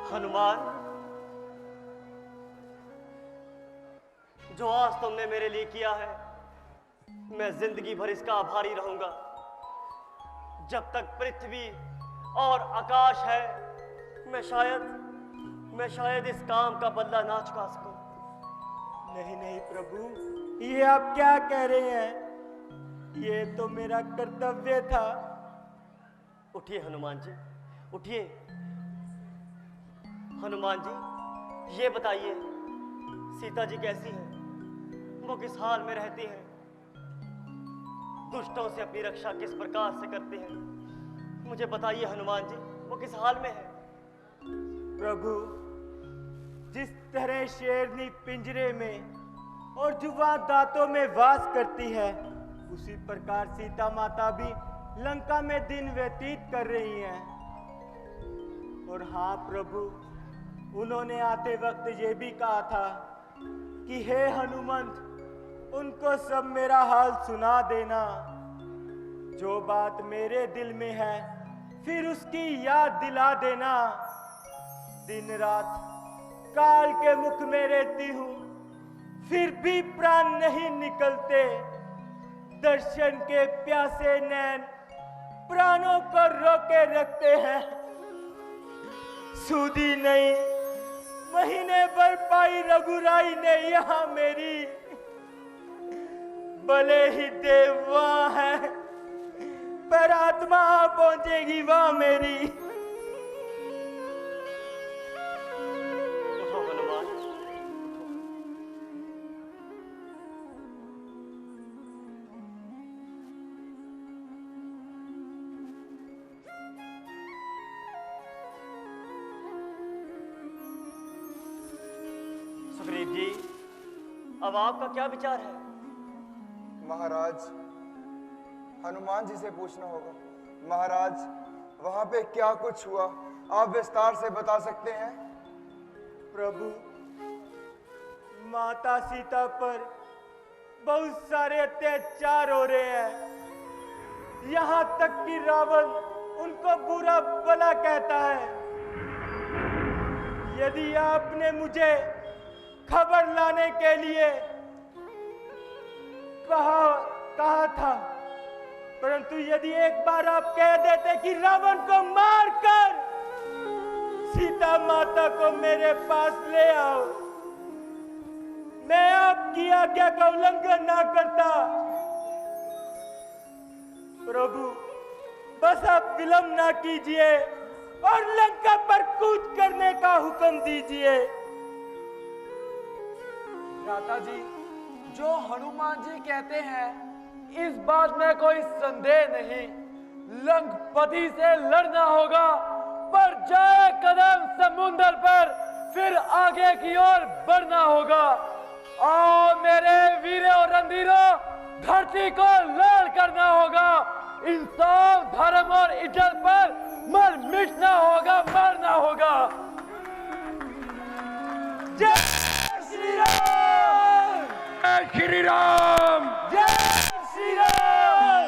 हनुमान, जो आज तुमने मेरे लिए किया है, मैं जिंदगी भर इसका आभारी रहूंगा। जब तक पृथ्वी और आकाश है, मैं शायद इस काम का बदला ना चुका सकूं। नहीं नहीं प्रभु, ये आप क्या कह रहे हैं? ये तो मेरा कर्तव्य था। उठिए हनुमान जी, उठिए। हनुमान जी, ये बताइए सीता जी कैसी हैं? वो किस हाल में रहती हैं? दुष्टों से अपनी रक्षा किस प्रकार से करते हैं? मुझे बताइए हनुमान जी, वो किस हाल में है? प्रभु, जिस तरह शेरनी पिंजरे में और जुबां दांतों में वास करती है, उसी प्रकार सीता माता भी लंका में दिन व्यतीत कर रही हैं। और हाँ प्रभु, उन्होंने आते वक्त ये भी कहा था कि हे हनुमंत, उनको सब मेरा हाल सुना देना। जो बात मेरे दिल में है फिर उसकी याद दिला देना। दिन रात काल के मुख में रहती हूँ, फिर भी प्राण नहीं निकलते। दर्शन के प्यासे नैन प्राणों को रोके रखते हैं। सूदी नहीं, महीने भर पाई रघुराई ने यहाँ मेरी। भले ही देव वहाँ है, पर आत्मा पहुंचेगी वहाँ मेरी। उठो हनुमान। सुग्रीव जी, अब आपका क्या विचार है? महाराज, हनुमान जी से पूछना होगा। महाराज, वहां पे क्या कुछ हुआ, आप विस्तार से बता सकते हैं? प्रभु, माता सीता पर बहुत सारे अत्याचार हो रहे हैं। यहाँ तक कि रावण उनको बुरा भला कहता है। यदि आपने मुझे खबर लाने के लिए कहा था, परंतु यदि एक बार आप कह देते कि रावण को मारकर सीता माता को मेरे पास ले आओ, मैं आपकी आज्ञा का उल्लंघन ना करता। प्रभु, बस आप विलंब ना कीजिए और लंका पर कूच करने का हुक्म दीजिए। भ्राता जी, जो हनुमान जी कहते हैं, इस बात में कोई संदेह नहीं। लंकपति से लड़ना होगा, पर जाए कदम समुंदर पर, फिर आगे की ओर बढ़ना होगा। आओ मेरे वीरों और रणधीरों, धरती को लाल करना होगा। इंसाफ, धर्म और इज्जत पर मर मिटना होगा, मरना होगा। जय श्री राम, जय श्री राम, जय श्री राम।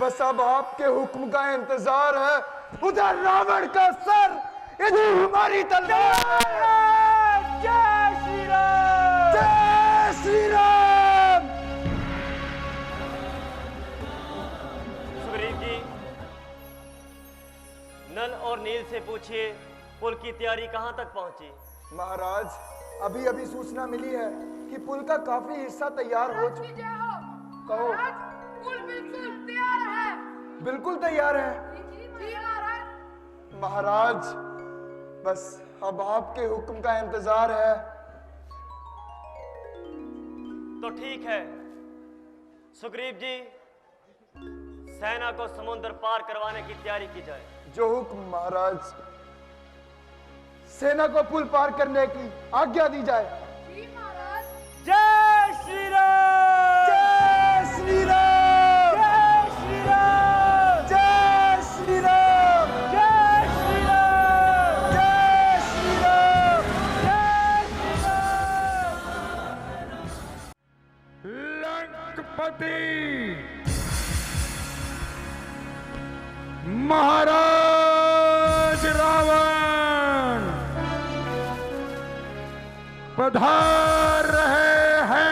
बस अब आपके हुक्म का इंतजार है। उधर रावण का सर, इधर हमारी तलवार। जय श्री राम। जय श्री राम। सुग्रीव जी, नल और नील से पूछिए पुल की तैयारी कहां तक पहुंची। महाराज, अभी अभी सूचना मिली है कि पुल का काफी हिस्सा तैयार हो चुका है। कहो। पुल बिल्कुल तैयार है। बिल्कुल तैयार है जी महाराज। महाराज, बस अब आपके हुक्म का इंतजार है। तो ठीक है सुग्रीव जी, सेना को समुद्र पार करवाने की तैयारी की जाए। जो हुक्म महाराज। सेना को पुल पार करने की आज्ञा दी जाए। जी महाराज। जय श्री राम। जय श्री राम। जय श्री राम। जय श्री राम। जय श्री राम। जय श्री राम। जय श्री राम। लंकपति महाराज रावण पधार रहे हैं।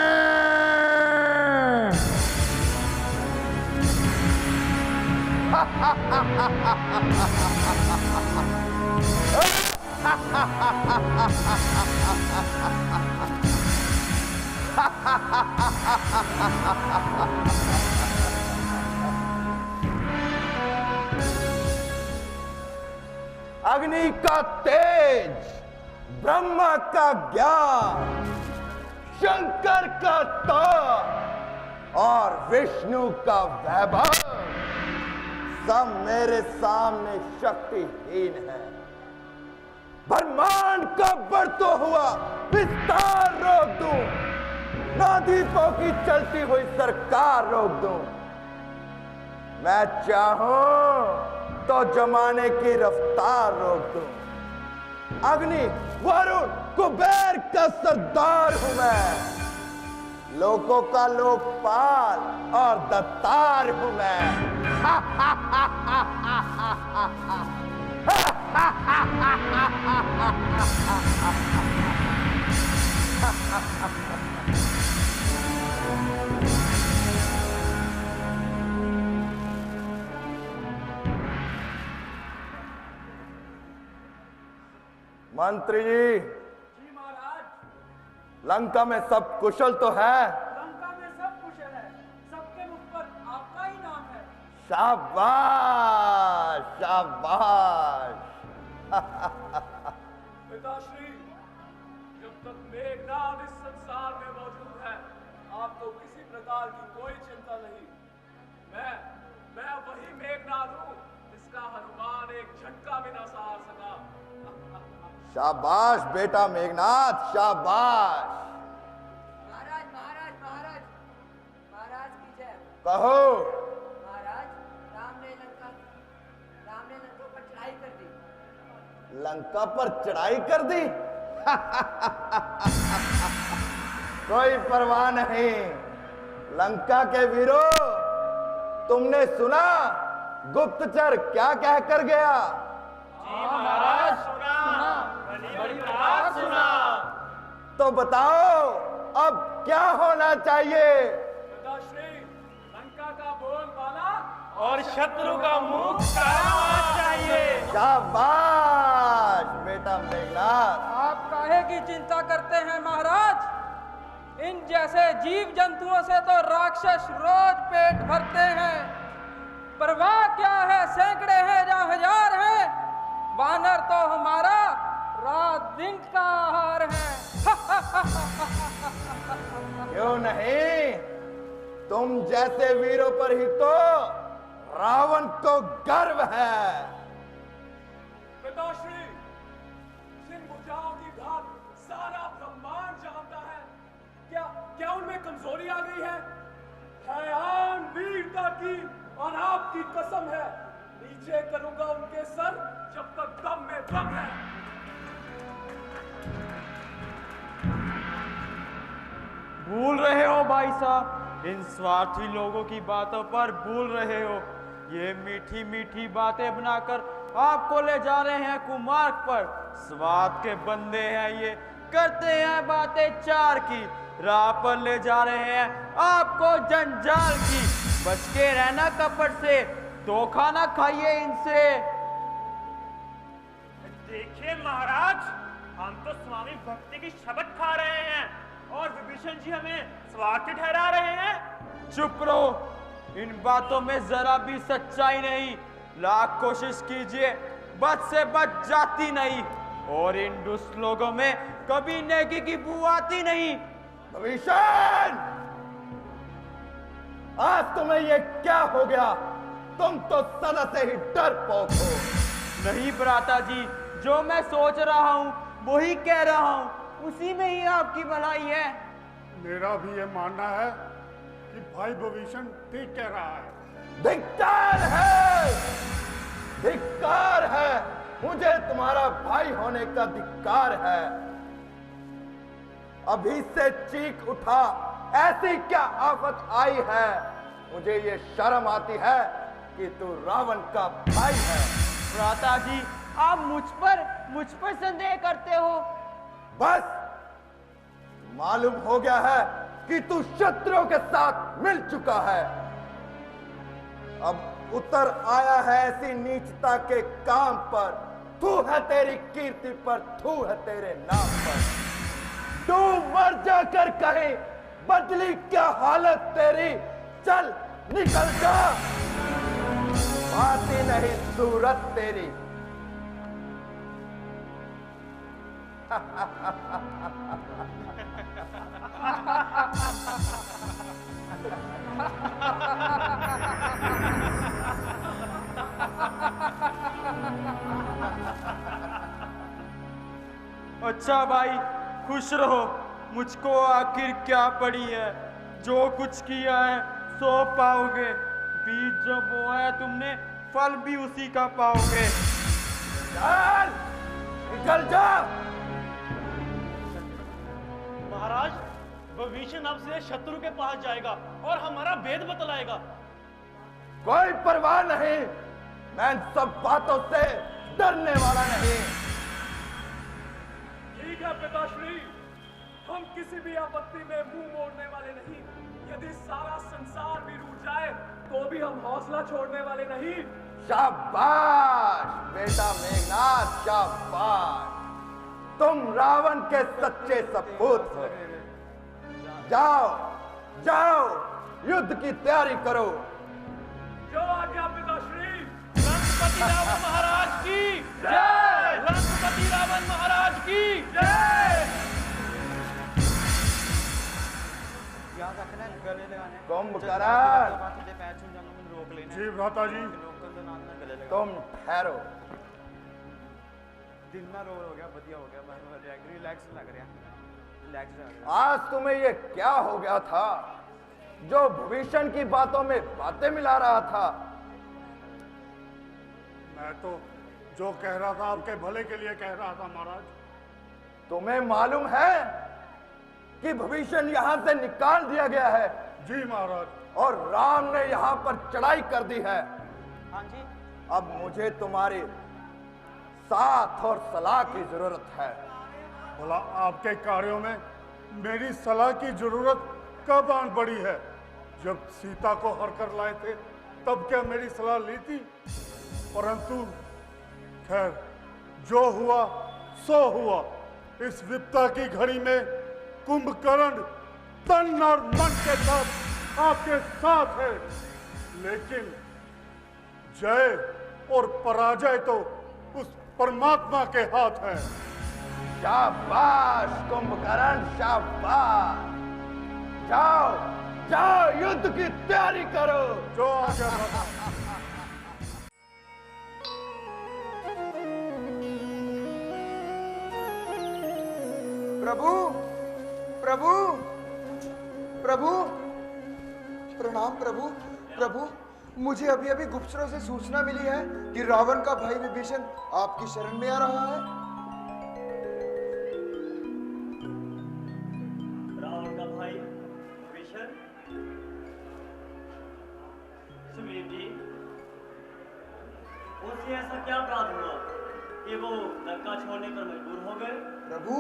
अग्नि का तेज, ब्रह्मा का ज्ञान, शंकर का तप और विष्णु का वैभव सब मेरे सामने शक्तिहीन है। ब्रह्मांड का बढ़ता हुआ विस्तार रोक दूं, नदीपों की चलती हुई सरकार रोक दूं। मैं चाहूं तो जमाने की रफ्तार रोक दूं। अग्नि, वरुण, कुबेर का सरदार हूं मैं। लोकों का लोकपाल और दत्तार हूं मैं। मंत्री जी, महाराज। लंका में सब कुशल तो है? लंका में सब कुशल है, सबके मुख पर आपका ही नाम है। शाबाश शाबाश। पिताश्री, जब तक मेघनाद इस संसार में मौजूद है, आपको किसी प्रकार की कोई चिंता नहीं। मैं वही मेघनाद हूँ जिसका हनुमान एक झटका भी ना सहार सका। शाबाश बेटा मेघनाथ, शाबाश। महाराज महाराज महाराज महाराज की जय। कहो। महाराज, राम ने लंका पर चढ़ाई कर दी। लंका पर चढ़ाई कर दी? कोई परवाह नहीं। लंका के वीरों, तुमने सुना गुप्तचर क्या कह कर गया? जी महाराज, सुना। बड़ी बात सुना। तो बताओ अब क्या होना चाहिए? पिताश्री, लंका का बोलबाला और शत्रु का मुख काला होना चाहिए। शाबाश बेटा मेघनाथ। आप काहे की चिंता करते हैं महाराज? इन जैसे जीव जंतुओं से तो राक्षस रोज पेट भरते हैं। परवाह क्या है, सैकड़े हैं या हजार हैं, वानर तो हमारा रात दिन का आहार है। क्यों नहीं? तुम जैसे वीरों पर ही तो रावण को गर्व है। पिताश्री, जिन भुजाओं की घात सारा ब्रह्मांड जानता है, क्या उनमें कमजोरी आ गई है? हैरान वीरता की और आपकी कसम है, नीचे करूंगा उनके सर जब तक दम में दम है। भूल रहे हो भाई साहब, इन स्वार्थी लोगों की बातों पर भूल रहे हो ये मीठी मीठी बातें बनाकर आपको ले जा रहे हैं कुमार्ग पर। स्वाद के बंदे हैं ये, करते हैं बातें चार की, राह पर ले जा रहे हैं आपको जंजाल की। बच के रहना कपट से, धोखा ना खाइए इनसे। देखिए महाराज, हम तो स्वामी भक्ति की शपथ खा रहे हैं और विभीषण जी हमें स्वार्थी ठहरा रहे हैं। चुप रहो, इन बातों में जरा भी सच्चाई नहीं। लाख कोशिश कीजिए, बच से बच जाती नहीं, और इन दुष्ट लोगों में कभी नेकी की बू आती नहीं। विभीषण, आज तुम्हें ये क्या हो गया? तुम तो सदा से ही डरपोक हो। नहीं भ्राता जी, जो मैं सोच रहा हूँ वही कह रहा हूँ, उसी में ही आपकी भलाई है। मेरा भी ये मानना है कि भाई विभीषण ठीक कह रहा है। धिक्कार है, धिक्कार है, मुझे तुम्हारा भाई होने का धिक्कार है। अभी से चीख उठा, ऐसी क्या आफत आई है? मुझे ये शर्म आती है कि तू रावण का भाई है। भ्राता जी, आप मुझ पर संदेह करते हो। बस मालूम हो गया है कि तू शत्रुओं के साथ मिल चुका है। अब उतर आया है ऐसी नीचता के काम पर। थू है तेरी कीर्ति पर, थू है तेरे नाम पर। तू मर जाकर कहीं, बदली क्या हालत तेरी? चल निकल जा, आती नहीं सूरत तेरी। अच्छा भाई, खुश रहो। मुझको आखिर क्या पड़ी है? जो कुछ किया है सो पाओगे। बीज जो बोया है तुमने, फल भी उसी का पाओगे। चल निकल जा। महाराज, विभीषण अब से शत्रु के पास जाएगा और हमारा भेद बतलाएगा। कोई परवाह नहीं, मैं इन सब बातों से डरने वाला नहीं। ठीक है पिताश्री, हम किसी भी आपत्ति में मुंह मोड़ने वाले नहीं। यदि सारा संसार भी रूठ जाए तो भी हम हौसला छोड़ने वाले नहीं। शाबाश बेटा मेघनाथ, शाबाश। तुम रावण के सच्चे सपूत हो। जाओ जाओ, युद्ध की तैयारी करो। जो आज्ञा पिताश्री। लंकापति रावण महाराज की जय। लंकापति रावण महाराज की जय। कुंभकर्ण, जी भ्राता जी। तुम ठहरो। दिल ना रो हो गया, बढ़िया हो गया, रिलैक्स लग रहा है। आज तुम्हें ये क्या हो गया था जो विभीषण की बातों में बातें मिला रहा था? मैं तो जो कह रहा था आपके भले के लिए कह रहा था महाराज। तुम्हें मालूम है कि विभीषण यहां से निकाल दिया गया है? जी महाराज। और राम ने यहां पर चढ़ाई कर दी है। हाँ जी। अब मुझे तुम्हारी साथ और सलाह की जरूरत है। भला आपके कार्यों में मेरी सलाह की जरूरत कब आन पड़ी है? जब सीता को हर कर लाए थे तब क्या मेरी सलाह ली थी? परंतु खैर, जो हुआ सो हुआ। इस विपदा की घड़ी में कुंभकर्ण तन और मन के साथ आपके साथ है, लेकिन जय और पराजय तो उस परमात्मा के हाथ है। शाबाश कुंभकर्ण, शाबाश। जाओ जाओ, युद्ध की तैयारी करो। जो आ गया। प्रभु प्रभु प्रभु, प्रणाम प्रभु। प्रभु, मुझे अभी अभी गुप्तचरों से सूचना मिली है कि रावण का भाई विभीषण आपकी शरण में आ रहा है। रावण का भाई विभीषण? सुग्रीव जी, से ऐसा क्या अपराध हुआ कि वो लंका छोड़ने पर मजबूर हो गए? प्रभु,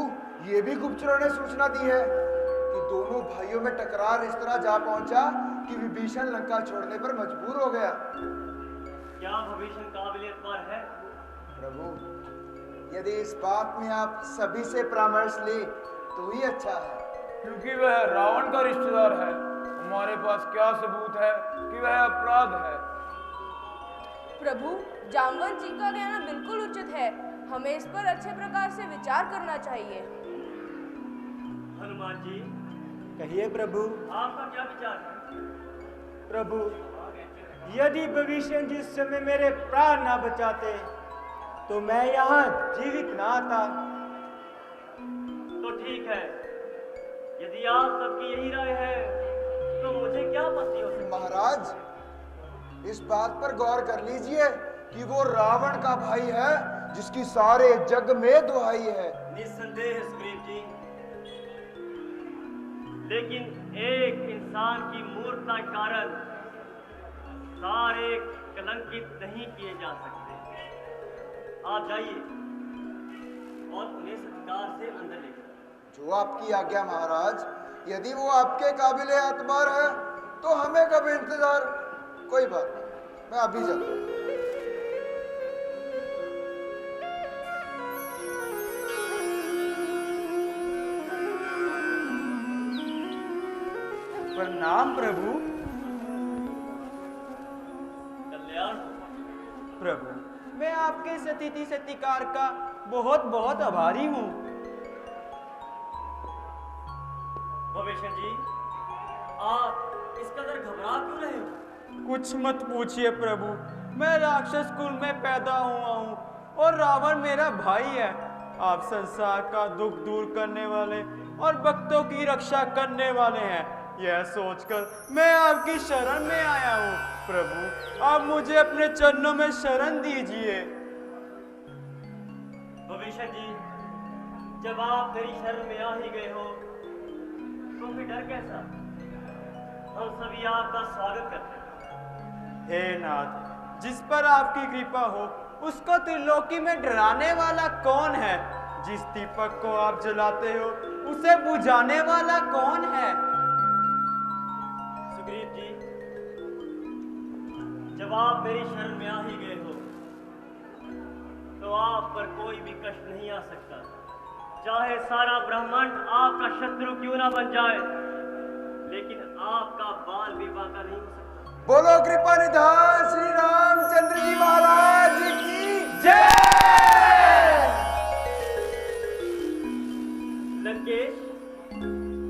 ये भी गुप्तचरों ने सूचना दी है कि दोनों भाइयों में टकरार इस तरह जा पहुंचा कि विभीषण लंका छोड़ने पर मजबूर हो गया। क्या विभीषण काबिल एतबार है? प्रभु, यदि इस बात में आप सभी से परामर्श ले तो ही अच्छा है, क्योंकि वह रावण का रिश्तेदार है। हमारे पास क्या सबूत है कि वह अपराध है? प्रभु, जामवंत जी का कहना बिल्कुल उचित है। हमें इस पर अच्छे प्रकार से विचार करना चाहिए। हनुमान जी, कहिए प्रभु। आपका क्या विचार है? प्रभु, यदि विभीषण जिस समय मेरे प्राण ना बचाते तो मैं यहाँ जीवित ना आता। तो ठीक है, यदि आप सबकी यही राय है तो मुझे क्या आपत्ति हो सकती है? महाराज, इस बात पर गौर कर लीजिए कि वो रावण का भाई है जिसकी सारे जग में दुहाई है। निस्संदेह सुग्रीव जी, लेकिन एक इंसान की मूर्खता के कारण सारे कलंकित नहीं किए जा सकते। आप जाइए और उन्हें सत्कार से अंदर ले जाइए। जो आपकी आज्ञा महाराज। यदि वो आपके काबिल एतबार है तो हमें कब इंतजार। कोई बात नहीं, मैं अभी जाता हूँ। प्रणाम प्रभु। कल्याण प्रभु, मैं आपके सतीति सत्कार का बहुत बहुत आभारी हूँ। विभीषण जी, आप इस कदर घबरा क्यों रहे हो? कुछ मत पूछिए प्रभु, मैं राक्षस कुल में पैदा हुआ हूँ और रावण मेरा भाई है। आप संसार का दुख दूर करने वाले और भक्तों की रक्षा करने वाले हैं, यह सोचकर मैं आपकी शरण में आया हूँ। प्रभु, आप मुझे अपने चरणों में शरण दीजिए। विभीषण जी, जब आप मेरी शरण में आ ही गए हो तो फिर डर कैसा? हम सभी आपका स्वागत करते हैं। हे नाथ, जिस पर आपकी कृपा हो उसको त्रिलोकी में डराने वाला कौन है? जिस दीपक को आप जलाते हो उसे बुझाने वाला कौन है? सुग्रीव जी, जब आप मेरी शरण में आ ही गए हो तो आप पर कोई भी कष्ट नहीं आ सकता, चाहे सारा ब्रह्मांड आपका शत्रु क्यों ना बन जाए, लेकिन आपका बाल भी बांका नहीं हो सकता। बोलो कृपा निधान श्री रामचंद्र जी महाराज की जय। लंकेश,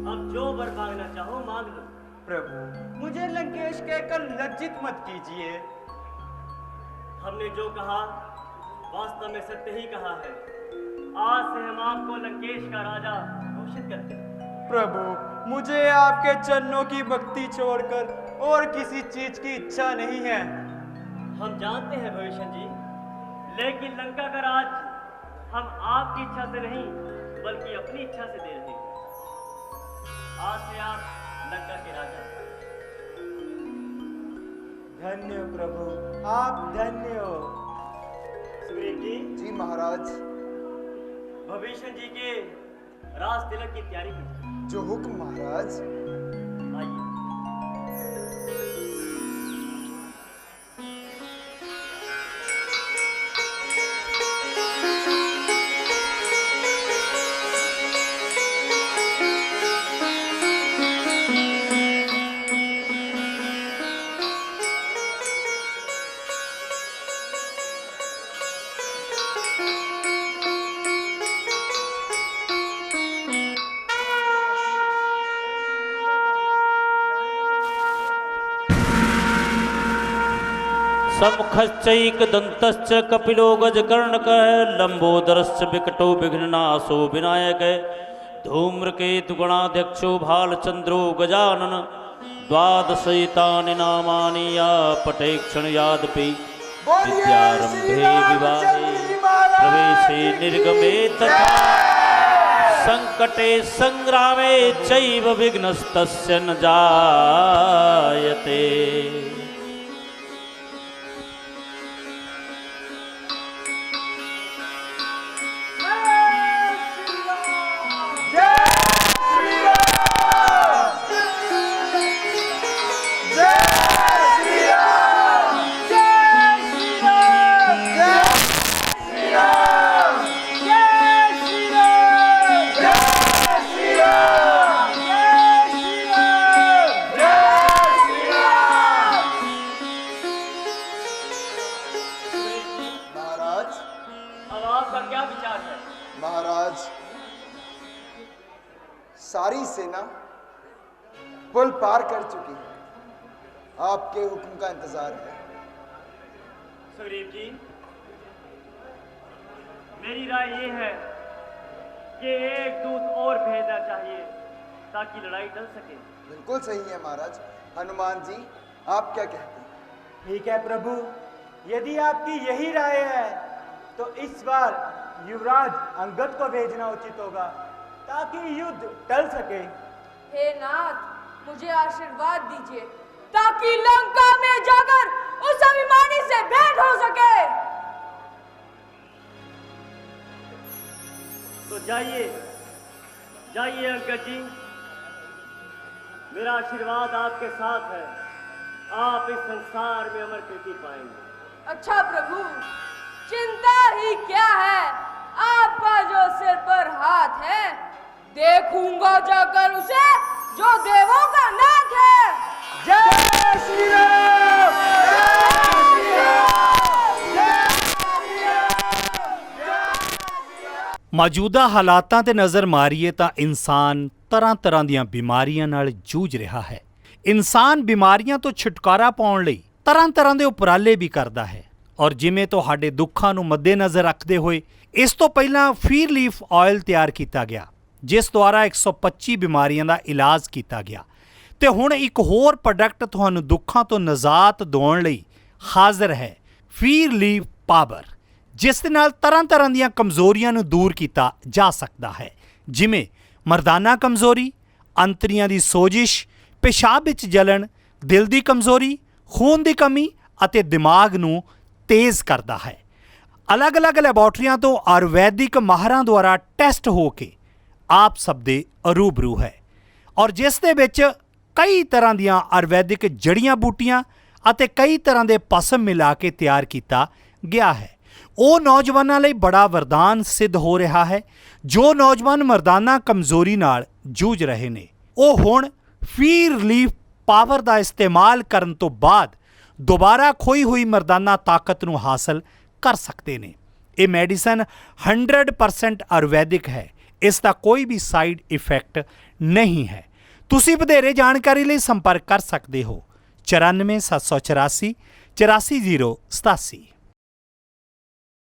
अब जो वर मांगना चाहो मांग लो। प्रभु, मुझे लंकेश कहकर लज्जित मत कीजिए। हमने जो कहा वास्तव में सत्य ही कहा है। आज से हम आपको लंकेश का राजा घोषित करते हैं। प्रभु, मुझे आपके चरणों की भक्ति छोड़कर और किसी चीज की इच्छा नहीं है। हम जानते हैं विभीषण जी, लेकिन लंका का राज हम आपकी इच्छा से नहीं बल्कि अपनी इच्छा से दे रहे हैं। आज से आप लंका के राजा। धन्य प्रभु, आप धन्य हो। सुग्रीव जी महाराज। विभीषण जी के राज तिलक की तैयारी कीजिए। जो हुक्म महाराज। आइए। समुखश्चैकदन्तश्च कपिलो गजकर्णकः लम्बोदरश्च विकटो विघ्ननाशो विनायक धूम्रकेतुगणाध्यक्षो भालचन्द्रो गजानन द्वादशैतानि नामानि या पठेक्षणयादपि विद्यारम्भे विवाहे प्रवेशे निर्गमे तथा संकटे संग्रामे चैव विघ्नस्तस्य न जायते। सारी सेना पुल पार कर चुकी है। आपके हुक्म का इंतजार है। सुग्रीव जी, मेरी राय ये है कि एक दूत और भेजना चाहिए ताकि लड़ाई टल सके। बिल्कुल सही है महाराज। हनुमान जी, आप क्या कहते हैं? ठीक है प्रभु, यदि आपकी यही राय है तो इस बार युवराज अंगद को भेजना उचित होगा ताकि युद्ध टल सके। हे नाथ, मुझे आशीर्वाद दीजिए ताकि लंका में जाकर उस अभिमानी से भेंट हो सके। तो जाइए जाइए अंगद जी, मेरा आशीर्वाद आपके साथ है। आप इस संसार में अमर कीर्ति पाएंगे। अच्छा प्रभु, चिंता ही क्या है, आपका जो सिर पर हाथ है देखूंगा जाकर उसे जो देवों का नाथ है। जय श्री राम! जय श्री राम! ਮੌਜੂਦਾ ਹਾਲਾਤਾਂ ਤੇ ਨਜ਼ਰ ਮਾਰੀਏ ਤਾਂ ਇਨਸਾਨ ਤਰ੍ਹਾਂ ਤਰ੍ਹਾਂ ਦੀਆਂ ਬਿਮਾਰੀਆਂ ਨਾਲ ਜੂਝ ਰਿਹਾ ਹੈ। ਇਨਸਾਨ ਬਿਮਾਰੀਆਂ ਤੋਂ ਛੁਟਕਾਰਾ ਪਾਉਣ ਲਈ ਤਰ੍ਹਾਂ ਤਰ੍ਹਾਂ ਦੇ ਉਪਰਾਲੇ ਵੀ ਕਰਦਾ ਹੈ ਔਰ ਜਿਵੇਂ ਤੁਹਾਡੇ ਦੁੱਖਾਂ ਨੂੰ ਮੱਦੇਨਜ਼ਰ ਰੱਖਦੇ ਹੋਏ ਇਸ ਤੋਂ ਪਹਿਲਾਂ ਫੀਰ ਲੀਫ ਆਇਲ ਤਿਆਰ ਕੀਤਾ ਗਿਆ ਜਿਸ ਦੁਆਰਾ 125 ਬਿਮਾਰੀਆਂ ਦਾ ਇਲਾਜ ਕੀਤਾ ਗਿਆ ਤੇ ਹੁਣ ਇੱਕ ਹੋਰ ਪ੍ਰੋਡਕਟ ਤੁਹਾਨੂੰ ਦੁੱਖਾਂ ਤੋਂ ਨਿਜਾਤ ਦਿਵਾਉਣ ਲਈ ਹਾਜ਼ਰ ਹੈ, ਫੀਰ ਲੀਫ ਪਾਵਰ, ਜਿਸ ਦੇ ਨਾਲ ਤਰ੍ਹਾਂ ਤਰ੍ਹਾਂ ਦੀਆਂ ਕਮਜ਼ੋਰੀਆਂ ਨੂੰ ਦੂਰ ਕੀਤਾ ਜਾ ਸਕਦਾ ਹੈ, ਜਿਵੇਂ ਮਰਦਾਨਾ ਕਮਜ਼ੋਰੀ, ਅੰਤੜੀਆਂ ਦੀ ਸੋਜਿਸ਼, ਪਿਸ਼ਾਬ ਵਿੱਚ ਜਲਣ, ਦਿਲ ਦੀ ਕਮਜ਼ੋਰੀ, ਖੂਨ ਦੀ ਕਮੀ ਅਤੇ ਦਿਮਾਗ ਨੂੰ ਤੇਜ਼ ਕਰਦਾ ਹੈ। ਅਲੱਗ-ਅਲੱਗ ਲੈਬੋਰਟਰੀਆਂ ਤੋਂ ਆਯੁਰਵੈਦਿਕ ਮਾਹਰਾਂ ਦੁਆਰਾ ਟੈਸਟ ਹੋ ਕੇ ਆਪ ਸਭ ਦੇ ਰੂਬਰੂ ਹੈ ਔਰ ਜਿਸ ਦੇ ਵਿੱਚ ਕਈ ਤਰ੍ਹਾਂ ਦੀਆਂ ਆਯੁਰਵੈਦਿਕ ਜੜੀਆਂ ਬੂਟੀਆਂ ਅਤੇ ਕਈ ਤਰ੍ਹਾਂ ਦੇ ਪਸਮ ਮਿਲਾ ਕੇ ਤਿਆਰ ਕੀਤਾ ਗਿਆ ਹੈ। ਉਹ ਨੌਜਵਾਨਾਂ ਲਈ ਬੜਾ ਵਰਦਾਨ ਸਿੱਧ ਹੋ ਰਿਹਾ ਹੈ ਜੋ ਨੌਜਵਾਨ ਮਰਦਾਨਾ ਕਮਜ਼ੋਰੀ ਨਾਲ ਜੂਝ ਰਹੇ ਨੇ। ਉਹ ਹੁਣ ਫੀਰ ਲੀਫ ਪਾਵਰ ਦਾ ਇਸਤੇਮਾਲ ਕਰਨ ਤੋਂ ਬਾਅਦ ਦੁਬਾਰਾ ਖੋਈ ਹੋਈ ਮਰਦਾਨਾ ਤਾਕਤ ਨੂੰ ਹਾਸਲ ਕਰ ਸਕਦੇ ਨੇ। ਇਹ ਮੈਡੀਸਨ 100% ਆਯੁਰਵੈਦਿਕ ਹੈ, ਇਸ ਦਾ ਕੋਈ ਵੀ ਸਾਈਡ ਇਫੈਕਟ ਨਹੀਂ ਹੈ। ਤੁਸੀਂ ਵਧੇਰੇ ਜਾਣਕਾਰੀ ਲਈ ਸੰਪਰਕ ਕਰ ਸਕਦੇ ਹੋ 94 784 84 087।